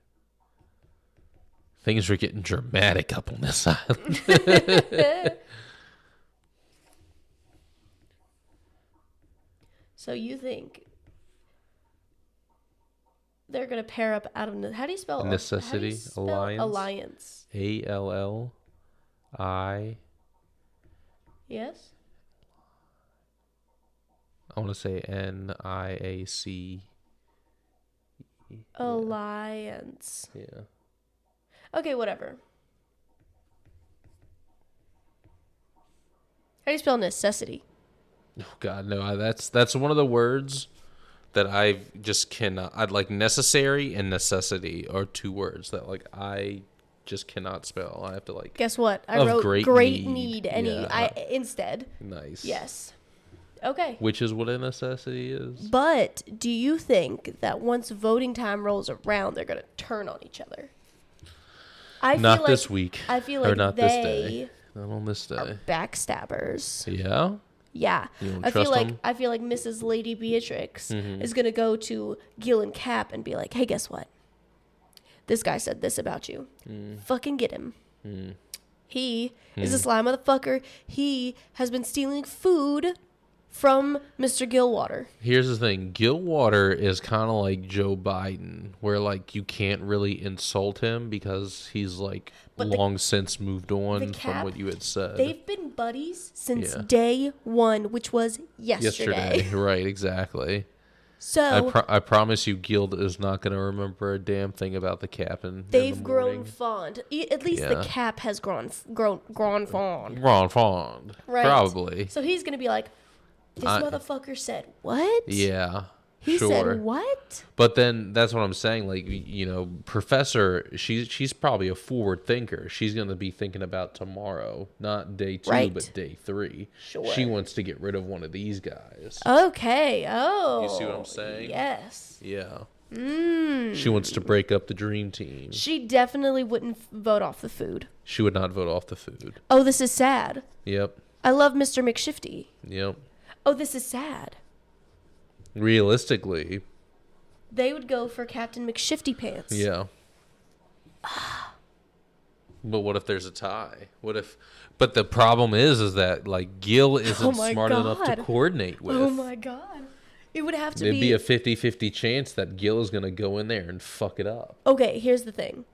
Things are getting dramatic up on this island. So you think they're gonna pair up out of how do you spell necessity? Alliance. Alliance. ALLI. Yes. I want to say NIAC. Alliance. Yeah. Okay, whatever. How do you spell necessity? Oh God, no! That's one of the words that I just cannot. I'd like necessary and necessity are two words that like I just cannot spell. I have to like. Guess what? I Of wrote great great need. need and Yeah. instead. Nice. Yes. Okay. Which is what a necessity is. But do you think that once voting time rolls around, they're gonna turn on each other? I Not feel like, this week. I feel Or like not they this day. Not on this day. are backstabbers. Yeah. Yeah, You don't I feel trust like them? I feel like Mrs. Lady Beatrix is gonna go to Gil and Cap and be like, "Hey, guess what? This guy said this about you. Fucking get him. He is a sly motherfucker. He has been stealing food from Mr. Gilwater. Here's the thing. Gilwater is kind of like Joe Biden, where like you can't really insult him because he's like But long since moved on from Cap, what you had said. They've been buddies since Yeah. day one, which was yesterday. Right, exactly. So I promise you, Guild is not going to remember a damn thing about the captain. they've grown fond. At least the Yeah. Cap has grown fond. Ron Fond. Right. Probably. So he's gonna be like, this motherfucker said what? Yeah. He sure. said what? But then that's what I'm saying. Like, you know, Professor, she's probably a forward thinker. She's going to be thinking about tomorrow, not day 2, Right. but day 3. Sure. She wants to get rid of one of these guys. Okay. Oh. You see what I'm saying? Yes. Yeah. She wants to break up the dream team. She definitely wouldn't vote off the food. She would not vote off the food. Oh, this is sad. Yep. I love Mr. McShifty. Yep. Oh, this is sad. Realistically, They would go for Captain McShifty Pants. yeah. But what if there's a tie? What if? But the problem is that like Gil isn't my smart enough to God. coordinate with. Oh my god. It would have to It'd be a 50-50 chance that Gil is gonna go in there and fuck it up. Okay, here's the thing.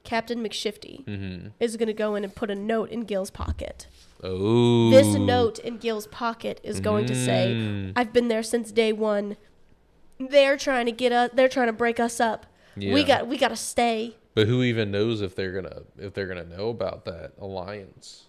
Captain McShifty is going to go in and put a note in Gil's pocket. Oh. This note in Gil's pocket is going to Mm. say, I've been there since day one. They're trying to get us, they're trying to break us up. We Yeah. got to stay. But who even knows if they're gonna know about that alliance?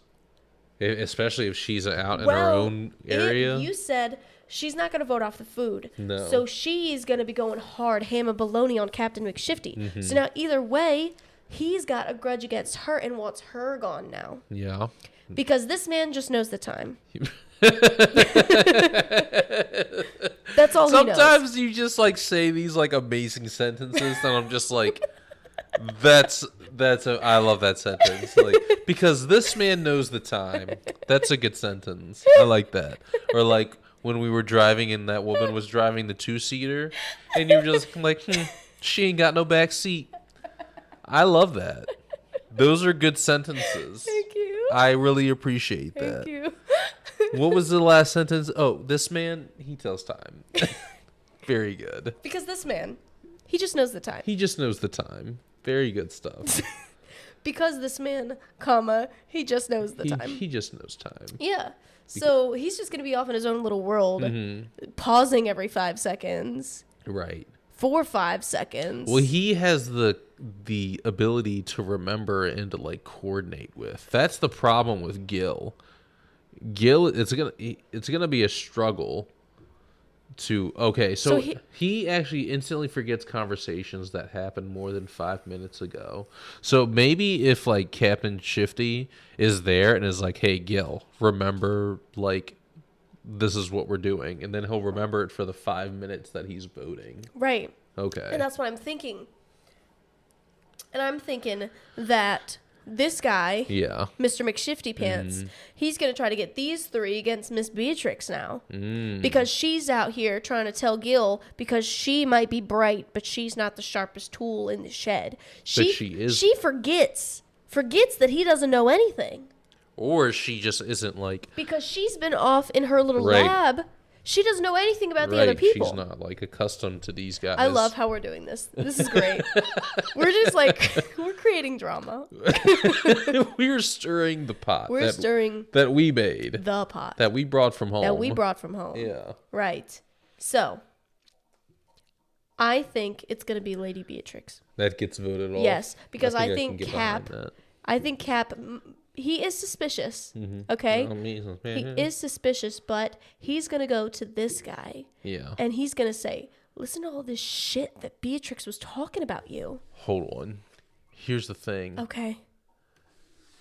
Especially if she's out in her own area. You said she's not going to vote off the food. No. So she's going to be going hard, ham and bologna on Captain McShifty. Mm-hmm. So now either way, he's got a grudge against her and wants her gone now. Yeah. Because this man just knows the time. That's all he knows. Sometimes you just like say these like amazing sentences, and I'm just like, I love that sentence. Like, because this man knows the time. That's a good sentence. I like that. Or like when we were driving and that woman was driving the 2-seater, and you're just like, she ain't got no back seat. I love that. Those are good sentences. Thank you. I really appreciate that. Thank you. What was the last sentence? Oh, this man, he tells time. Very good. Because this man, he just knows the time. He just knows the time. Very good stuff. Because this man, comma, he just knows the time. He just knows time. Yeah. So he's just going to be off in his own little world, pausing every 5 seconds. Right. 4-5 seconds. Well, he has the ability to remember and to like coordinate with. That's the problem with Gil. Gil, it's gonna be a struggle to. Okay, so he actually instantly forgets conversations that happened more than 5 minutes ago. So maybe if like Captain Shifty is there and is like, "Hey, Gil, remember like." This is what we're doing, and then he'll remember it for the 5 minutes that he's voting. Right. Okay. And that's what I'm thinking. And I'm thinking that this guy, Yeah. Mr. McShifty Pants, he's going to try to get these 3 against Miss Beatrix now. Because she's out here trying to tell Gil because she might be bright, but she's not the sharpest tool in the shed. She is. She forgets that he doesn't know anything. Or she just isn't like... Because she's been off in her little Right. lab. She doesn't know anything about the other people. She's not like accustomed to these guys. I love how we're doing this. This is great. We're just like, we're creating drama. We're stirring the pot. We're stirring that we made. the pot. That we brought from home. That we brought from home. Yeah. Right. So, I think it's going to be Lady Beatrix. That gets voted off. Yes, because I can think get Cap, behind that. I think Cap, he is suspicious. Okay? He is suspicious, but he's going to go to this guy. Yeah. And he's going to say, listen to all this shit that Beatrix was talking about you. Hold on. Here's the thing. Okay.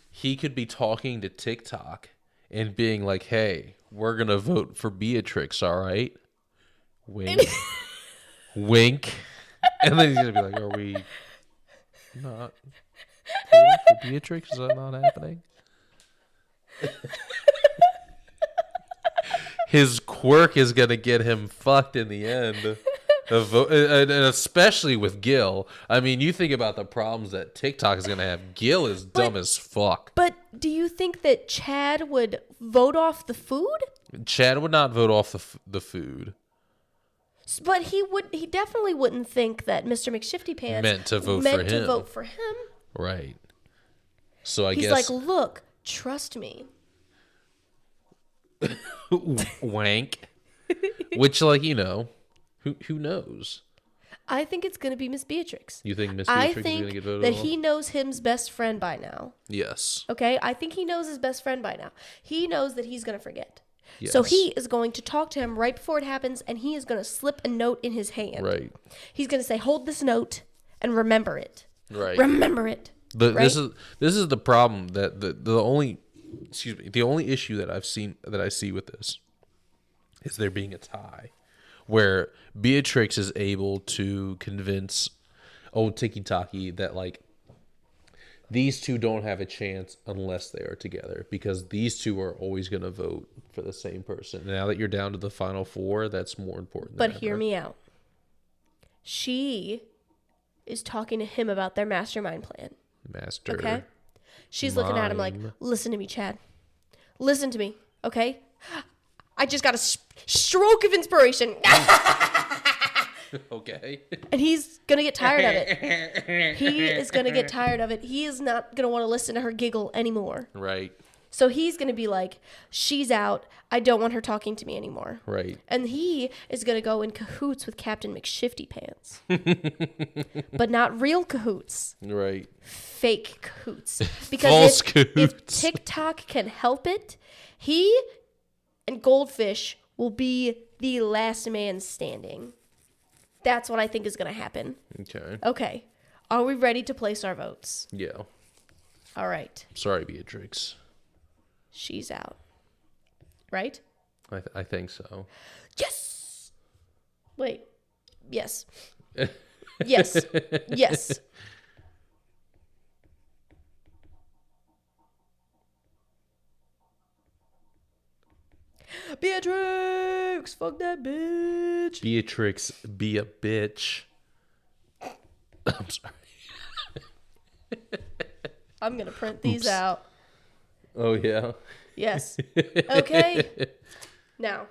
He could be talking to TikTok and being like, hey, we're going to vote for Beatrix, all right? Wink. Wink. And then he's going to be like, are we not voting for Beatrix? Is that not happening? His quirk is going to get him fucked in the end. And especially with Gil. I mean, you think about the problems that TikTok is going to have. Gil is dumb as fuck. But do you think that Chad would vote off the food? Chad would not vote off the food. But he definitely wouldn't think that Mr. McShifty Pants Meant to vote for him. Right. So I He's guess... like, look, trust me. Wank. Which, like, you know, who knows? I think it's going to be Miss Beatrix. You think Miss Beatrix is going to get voted off? I think that he knows him's best friend by now. Yes. Okay? I think he knows his best friend by now. He knows that he's going to forget. Yes. So he is going to talk to him right before it happens, and he is going to slip a note in his hand. Right. He's going to say, hold this note and remember it. Right. Remember it. Right? This is the problem that the only issue that I see with this is there being a tie where Beatrix is able to convince old Tiki Taki that like these two don't have a chance unless they are together because these two are always going to vote for the same person. Now that you're down to the final 4, that's more important. But hear me out. She is talking to him about their mastermind plan. Master. Okay? She's looking at him like, listen to me, Chad. Listen to me, okay? I just got a stroke of inspiration. Okay. And he's going to get tired of it. He is going to get tired of it. He is not going to want to listen to her giggle anymore. Right. So he's going to be like, she's out. I don't want her talking to me anymore. Right. And he is going to go in cahoots with Captain McShifty Pants. But not real cahoots. Right. Fake cahoots. Because False if cahoots. TikTok can help it, he and Goldfish will be the last man standing. That's what I think is going to happen. Okay. Okay. Are we ready to place our votes? Yeah. All right. Sorry, Beatrix. She's out. Right? I think so. Yes! Wait. Yes. Yes. Yes. Beatrix! Fuck that bitch! Beatrix, be a bitch. I'm sorry. I'm gonna print these out. Oh, yeah? Yes. Okay. Now,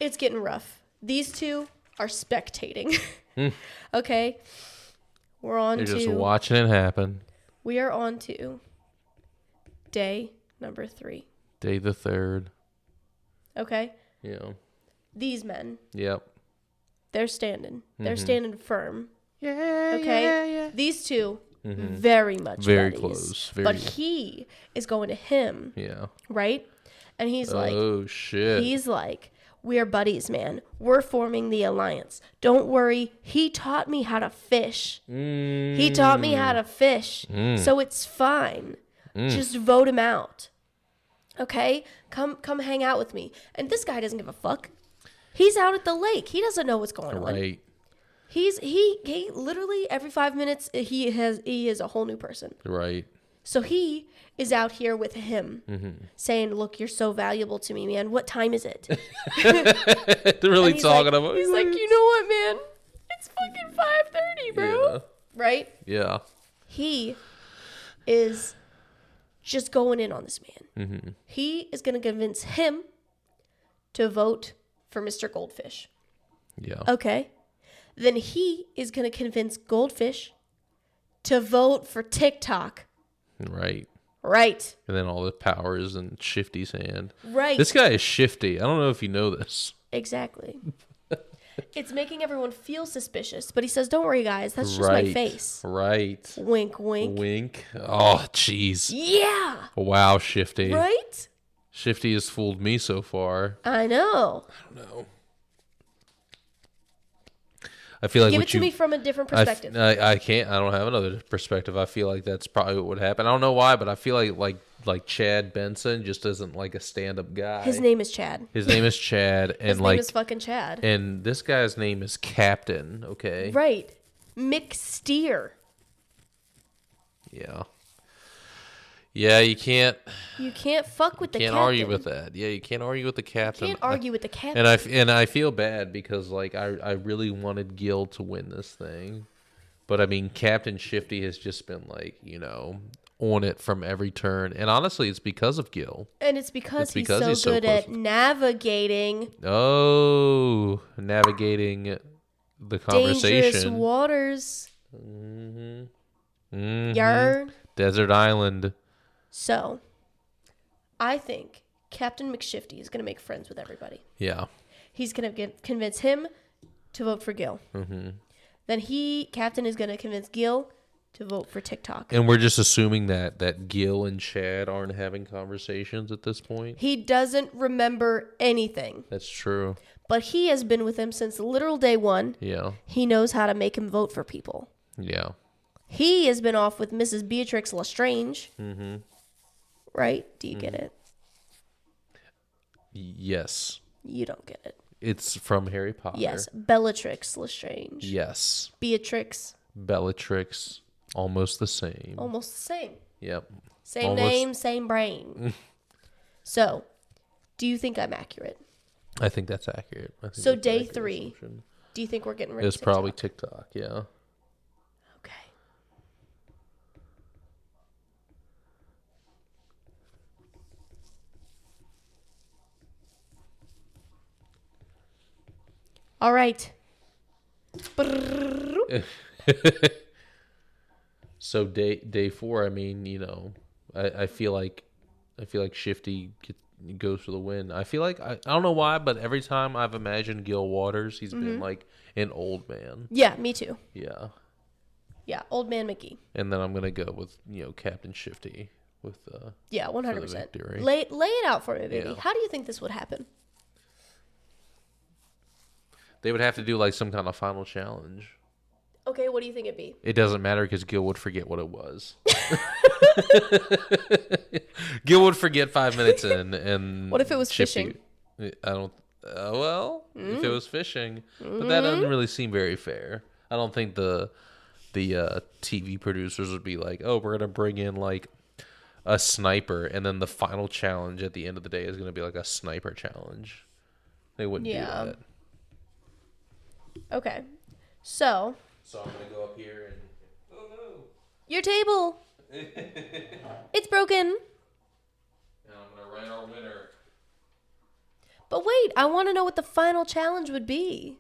it's getting rough. These two are spectating. Okay? We're on You're to... just watching it happen. We are on to day number 3. Day the 3rd. Okay? Yeah. These men, Yep. they're standing. They're standing firm. Yeah. Okay? Yeah. These two, very much Very buddies. close. Very. But he is going to him, Yeah. right? And he's like, Oh, shit. he's like, we're buddies, man. We're forming the alliance. Don't worry. He taught me how to fish. He taught me how to fish. So it's fine. Just vote him out. Okay? Come hang out with me. And this guy doesn't give a fuck. He's out at the lake. He doesn't know what's going on. Right. He literally every 5 minutes he is a whole new person. Right. So he is out here with him saying, "Look, you're so valuable to me, man. What time is it?" They're really talking like, about. He's like, "You know what, man? It's fucking 5:30, bro." Yeah. Right? Yeah. He is just going in on this man. He is going to convince him to vote for Mr. Goldfish. Yeah. Okay. Then he is going to convince Goldfish to vote for TikTok. Right. Right. And then all the power is in Shifty's hand. Right. This guy is shifty. I don't know if you know this. Exactly. It's making everyone feel suspicious, but he says, "Don't worry, guys. That's just my face." Right. Wink, wink. Wink. Oh, jeez. Yeah. Wow, Shifty. Right? Shifty has fooled me so far. I know. I don't know. I feel like Give it to me from a different perspective. I can't. I don't have another perspective. I feel like that's probably what would happen. I don't know why, but I feel like Chad Benson just isn't like a stand-up guy. His name is Chad. His name is Chad, and His like name is fucking Chad. and this guy's name is Captain. Okay. Right. Mick Steer. Yeah. Yeah, you can't fuck with the captain. argue with that. Yeah, you can't argue with the captain. You can't argue with the captain. And I feel bad because like I really wanted Gil to win this thing. But I mean Captain Shifty has just been like, on it from every turn. And honestly, it's because of Gil. And it's because he's so good at navigating navigating the conversation. dangerous waters. Yarn. Desert Island. So, I think Captain McShifty is going to make friends with everybody. Yeah. He's going to convince him to vote for Gil. Then Captain is going to convince Gil to vote for TikTok. And we're just assuming that Gil and Chad aren't having conversations at this point. He doesn't remember anything. That's true. But he has been with him since literal day one. Yeah. He knows how to make him vote for people. Yeah. He has been off with Mrs. Beatrix Lestrange. Right? Do you get it? Yes. You don't get it. It's from Harry Potter. Yes. Bellatrix Lestrange. Yes. Beatrix. Bellatrix. Almost the same. Almost the same. Yep. Same name, same brain. So, do you think I'm accurate? I think that's accurate. So day 3, do you think we're getting rid of It's TikTok? probably TikTok, yeah. Okay. All right. So day 4, I mean, I feel like Shifty goes for the win. I feel like I don't know why, but every time I've imagined Gil Waters, he's been like an old man. Yeah, me too. Yeah. Yeah, Old Man McGee. And then I'm gonna go with Captain Shifty with Yeah, 100%. victory. Lay it out for me, baby. Yeah. How do you think this would happen? They would have to do like some kind of final challenge. Okay, what do you think it'd be? It doesn't matter because Gil would forget what it was. Gil would forget 5 minutes in, and What if it was Shifty- fishing? I don't. If it was fishing, but that doesn't really seem very fair. I don't think the TV producers would be like, "Oh, we're gonna bring in like a sniper, and then the final challenge at the end of the day is gonna be like a sniper challenge." They wouldn't do that. Okay, so So I'm gonna go up here and. Oh no! your table. It's broken. And I'm gonna write our winner. But wait, I want to know what the final challenge would be.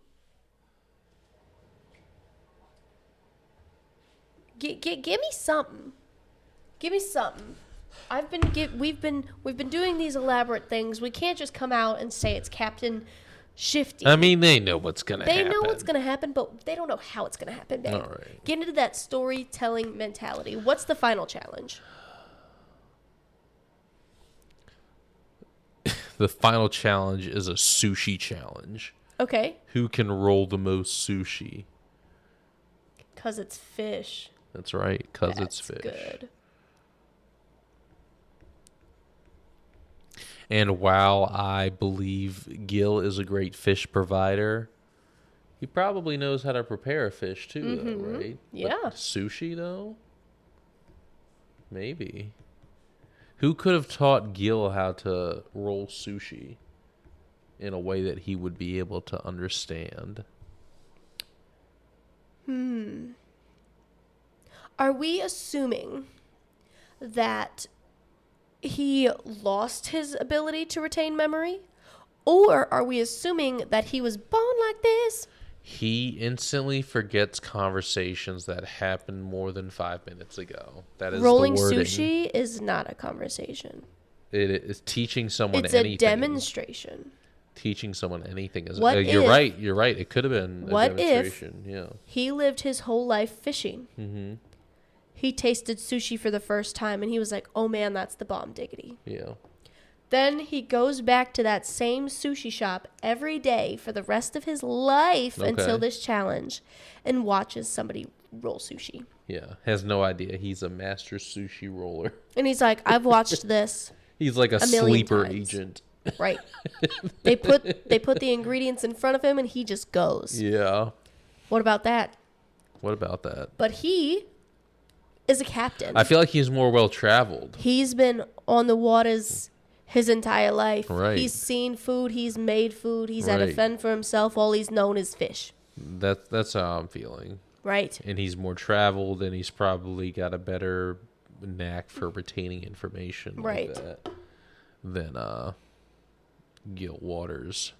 Give me something. Give me something. We've been doing these elaborate things. We can't just come out and say it's Captain Shifty. I mean, they know what's gonna happen. They know what's going to happen, but they don't know how it's going to happen, babe. All right. Get into that storytelling mentality. What's the final challenge? The final challenge is a sushi challenge. Okay. Who can roll the most sushi? Because it's fish. That's right, because it's That's fish. good. And while I believe Gil is a great fish provider, He probably knows how to prepare a fish too, though, right? Yeah. But sushi, though? Maybe. Who could have taught Gil how to roll sushi in a way that he would be able to understand? Are we assuming that he lost his ability to retain memory? Or are we assuming that he was born like this? He instantly forgets conversations that happened more than 5 minutes ago. That is Rolling the wording. sushi is not a conversation. It is teaching someone It's anything. a demonstration. Teaching someone anything is. What You're if- right. You're right. It could have been a What if- demonstration. Yeah. He lived his whole life fishing. Mm-hmm. He tasted sushi for the first time and he was like, oh man, that's the bomb diggity. Yeah. Then he goes back to that same sushi shop every day for the rest of his life until this challenge and watches somebody roll sushi. Yeah. Has no idea he's a master sushi roller. And he's like, I've watched this. He's like a million sleeper times. agent. Right. They put the ingredients in front of him and he just goes. Yeah. What about that? What about that? But he is a captain. I feel like he's more well traveled. He's been on the waters his entire life. Right. He's seen food. He's made food. He's had to Right. fend for himself. All he's known is fish. That's how I'm feeling. Right. And he's more traveled, and he's probably got a better knack for retaining information Right. like that than Gil Waters.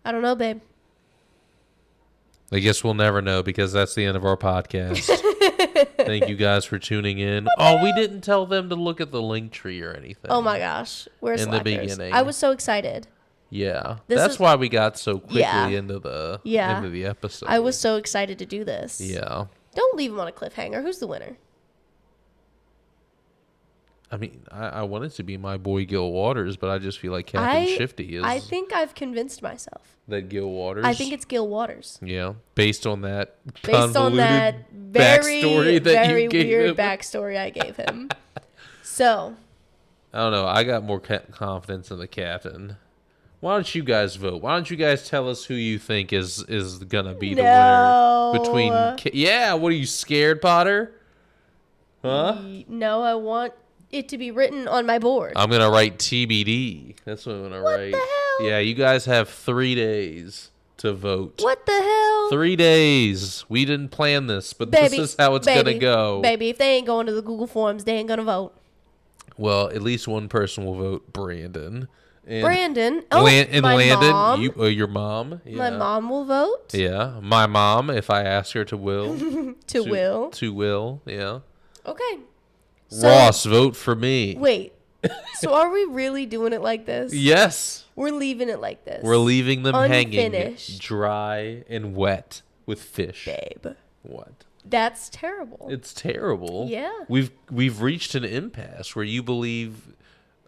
I don't know, babe. I guess we'll never know because that's the end of our podcast. Thank you guys for tuning in. Oh, we didn't tell them to look at the link tree or anything. Oh my gosh. We're In the slackers. beginning. I was so excited. Yeah, This that's is- why we got so quickly Yeah. into the episode. I was so excited to do this. Yeah, Don't leave him on a cliffhanger. Who's the winner? I mean, I want it to be my boy Gil Waters, but I just feel like Captain Shifty is I think I've convinced myself. that Gil Waters. I think it's Gil Waters. yeah, based on that Based on that convoluted very, backstory that very you gave weird him. backstory I gave him. So, I don't know. I got more confidence in the captain. Why don't you guys vote? Why don't you guys tell us who you think is gonna be the No. winner between? Yeah, what are you scared, Potter? Huh? no, I want it to be written on my board. I'm gonna write TBD. That's what I'm gonna write. the hell? Yeah, you guys have 3 days to vote. What the hell? 3 days. We didn't plan this, but Baby, this is how it's gonna go. Baby, if they ain't going to the Google Forms, they ain't gonna vote. Well, at least one person will vote Brandon. And Brandon. Oh, and my Landon, mom. your mom. Yeah. My mom will vote. Yeah, my mom, if I ask her to will. To Will. To will, yeah. Okay. So, Ross, vote for me. Wait. So are we really doing it like this? Yes. We're leaving it like this. We're leaving them hanging Unfinished. dry and wet with fish. Babe. What? That's terrible. It's terrible. Yeah. We've reached an impasse where you believe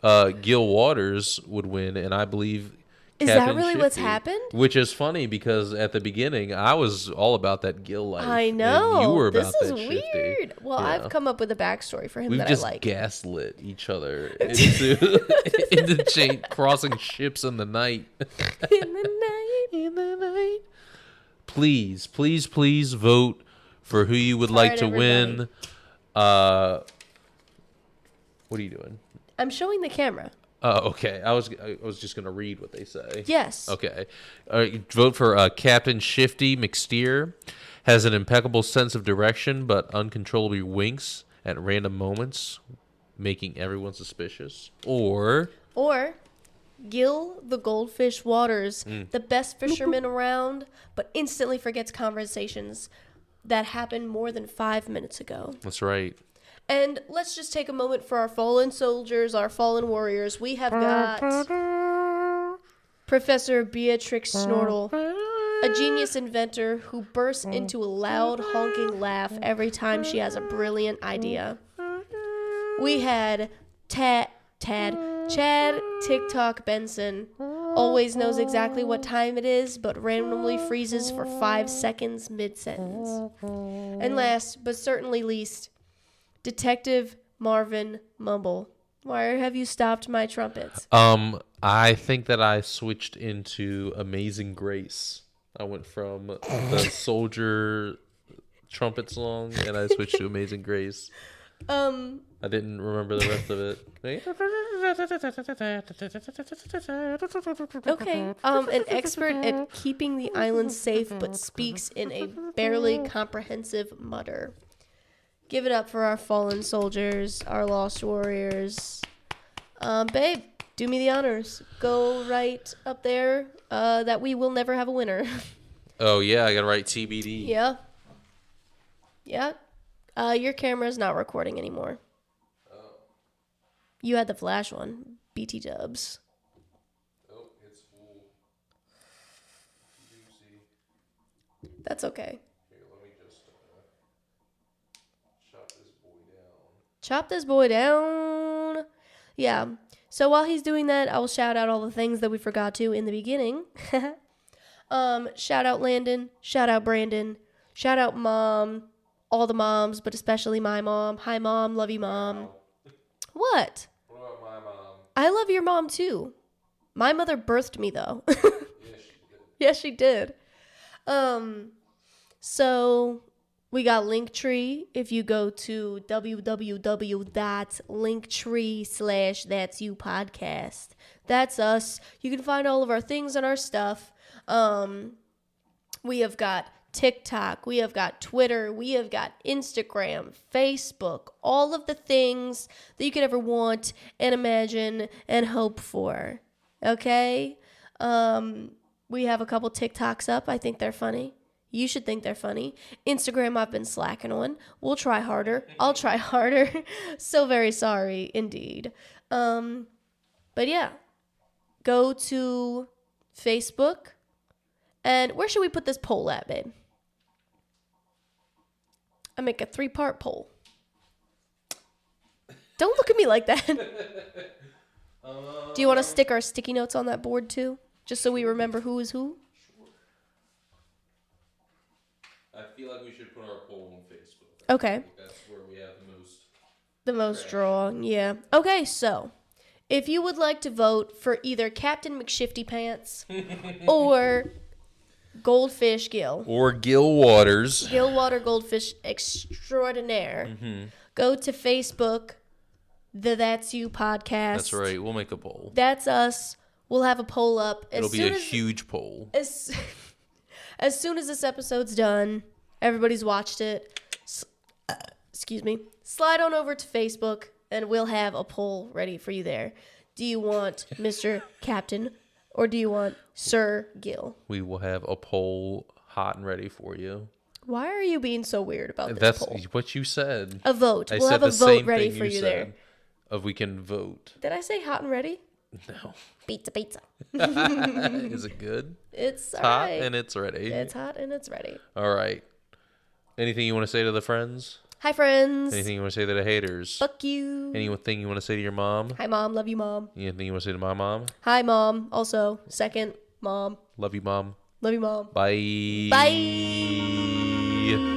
Gil Waters would win, and I believe Is Captain that really what's Shifty. happened? Which is funny because at the beginning I was all about that Gil life. I and know. you were This about is that Shifty. weird. Well, Yeah. I've come up with a backstory for him We've that just I like. gaslit each other into crossing ships in the night. In the night. In the night. Please, please, please vote for who you would like Alright, to everybody. win. What are you doing? I'm showing the camera. Oh, okay. I was just gonna read what they say. Yes. Okay. Vote for Captain Shifty McSteer. Has an impeccable sense of direction, but uncontrollably winks at random moments, making everyone suspicious. Or Gil the Goldfish Waters, Mm. the best fisherman around, but instantly forgets conversations that happened more than 5 minutes ago. that's right. And let's just take a moment for our fallen soldiers, our fallen warriors. We have got Professor Beatrix Snortle, a genius inventor who bursts into a loud honking laugh every time she has a brilliant idea. We had Chad TikTok Benson, always knows exactly what time it is, but randomly freezes for 5 seconds mid-sentence. And last, but certainly least, Detective Marvin Mumble. Why have you stopped my trumpets? I think that I switched into Amazing Grace. I went from the soldier trumpet song and I switched to Amazing Grace. I didn't remember the rest of it. Okay. An expert at keeping the island safe, but speaks in a barely comprehensive mutter. Give it up for our fallen soldiers, our lost warriors. Babe, do me the honors. Go right up there. That we will never have a winner. Oh yeah, I gotta write TBD. Yeah. Yeah. Your camera's not recording anymore. Oh. You had the flash one. BT dubs. Oh, it's full. That's okay. Here, let me just chop this boy down. Chop this boy down. Yeah. So while he's doing that, I will shout out all the things that we forgot to in the beginning. Shout out Landon. Shout out Brandon. Shout out Mom. All the moms, but especially my mom. Hi, Mom. Love you, Mom. What? What about my mom? I love your mom, too. My mother birthed me, though. Yeah, she did. Yes, she did. So we got Linktree. If you go to www.linktree/That's You Podcast, that's us. You can find all of our things and our stuff. We have got TikTok, we have got Twitter, we have got Instagram, Facebook, all of the things that you could ever want and imagine and hope for. Okay? We have a couple TikToks up. I think they're funny. You should think they're funny. Instagram, I've been slacking on. We'll try harder. I'll try harder. So very sorry, indeed. But yeah, go to Facebook. And where should we put this poll at, babe? I make a 3-part poll. Don't look at me like that. Do you want to stick our sticky notes on that board too? Just so we remember who is who? Sure. I feel like we should put our poll on Facebook. Okay. That's where we have The most draw, yeah. Okay, so if you would like to vote for either Captain McShifty Pants or Goldfish Gill. Or Gil Waters. Gilwater Goldfish Extraordinaire. Go to Facebook, the That's You podcast. That's right. We'll make a poll. That's us. We'll have a poll up. It'll be a huge poll. As soon as this episode's done, everybody's watched it. Excuse me. Slide on over to Facebook, and we'll have a poll ready for you there. Do you want Mr. Captain, or do you want Sir Gill? We will have a poll hot and ready for you. Why are you being so weird about this That's poll? what you said. A vote. I We'll said have a the vote same ready thing for you there. said, Of we can vote. Did I say hot and ready? No. Pizza. Is it good? It's Hot alright. and it's ready. It's hot and it's ready. All right. Anything you want to say to the friends? Hi, friends. Anything you want to say to the haters? Fuck you. Anything you want to say to your mom? Hi, Mom. Love you, Mom. Anything you want to say to my mom? Hi, Mom. Also, second, Mom. Love you, Mom. Love you, Mom. Bye. Bye.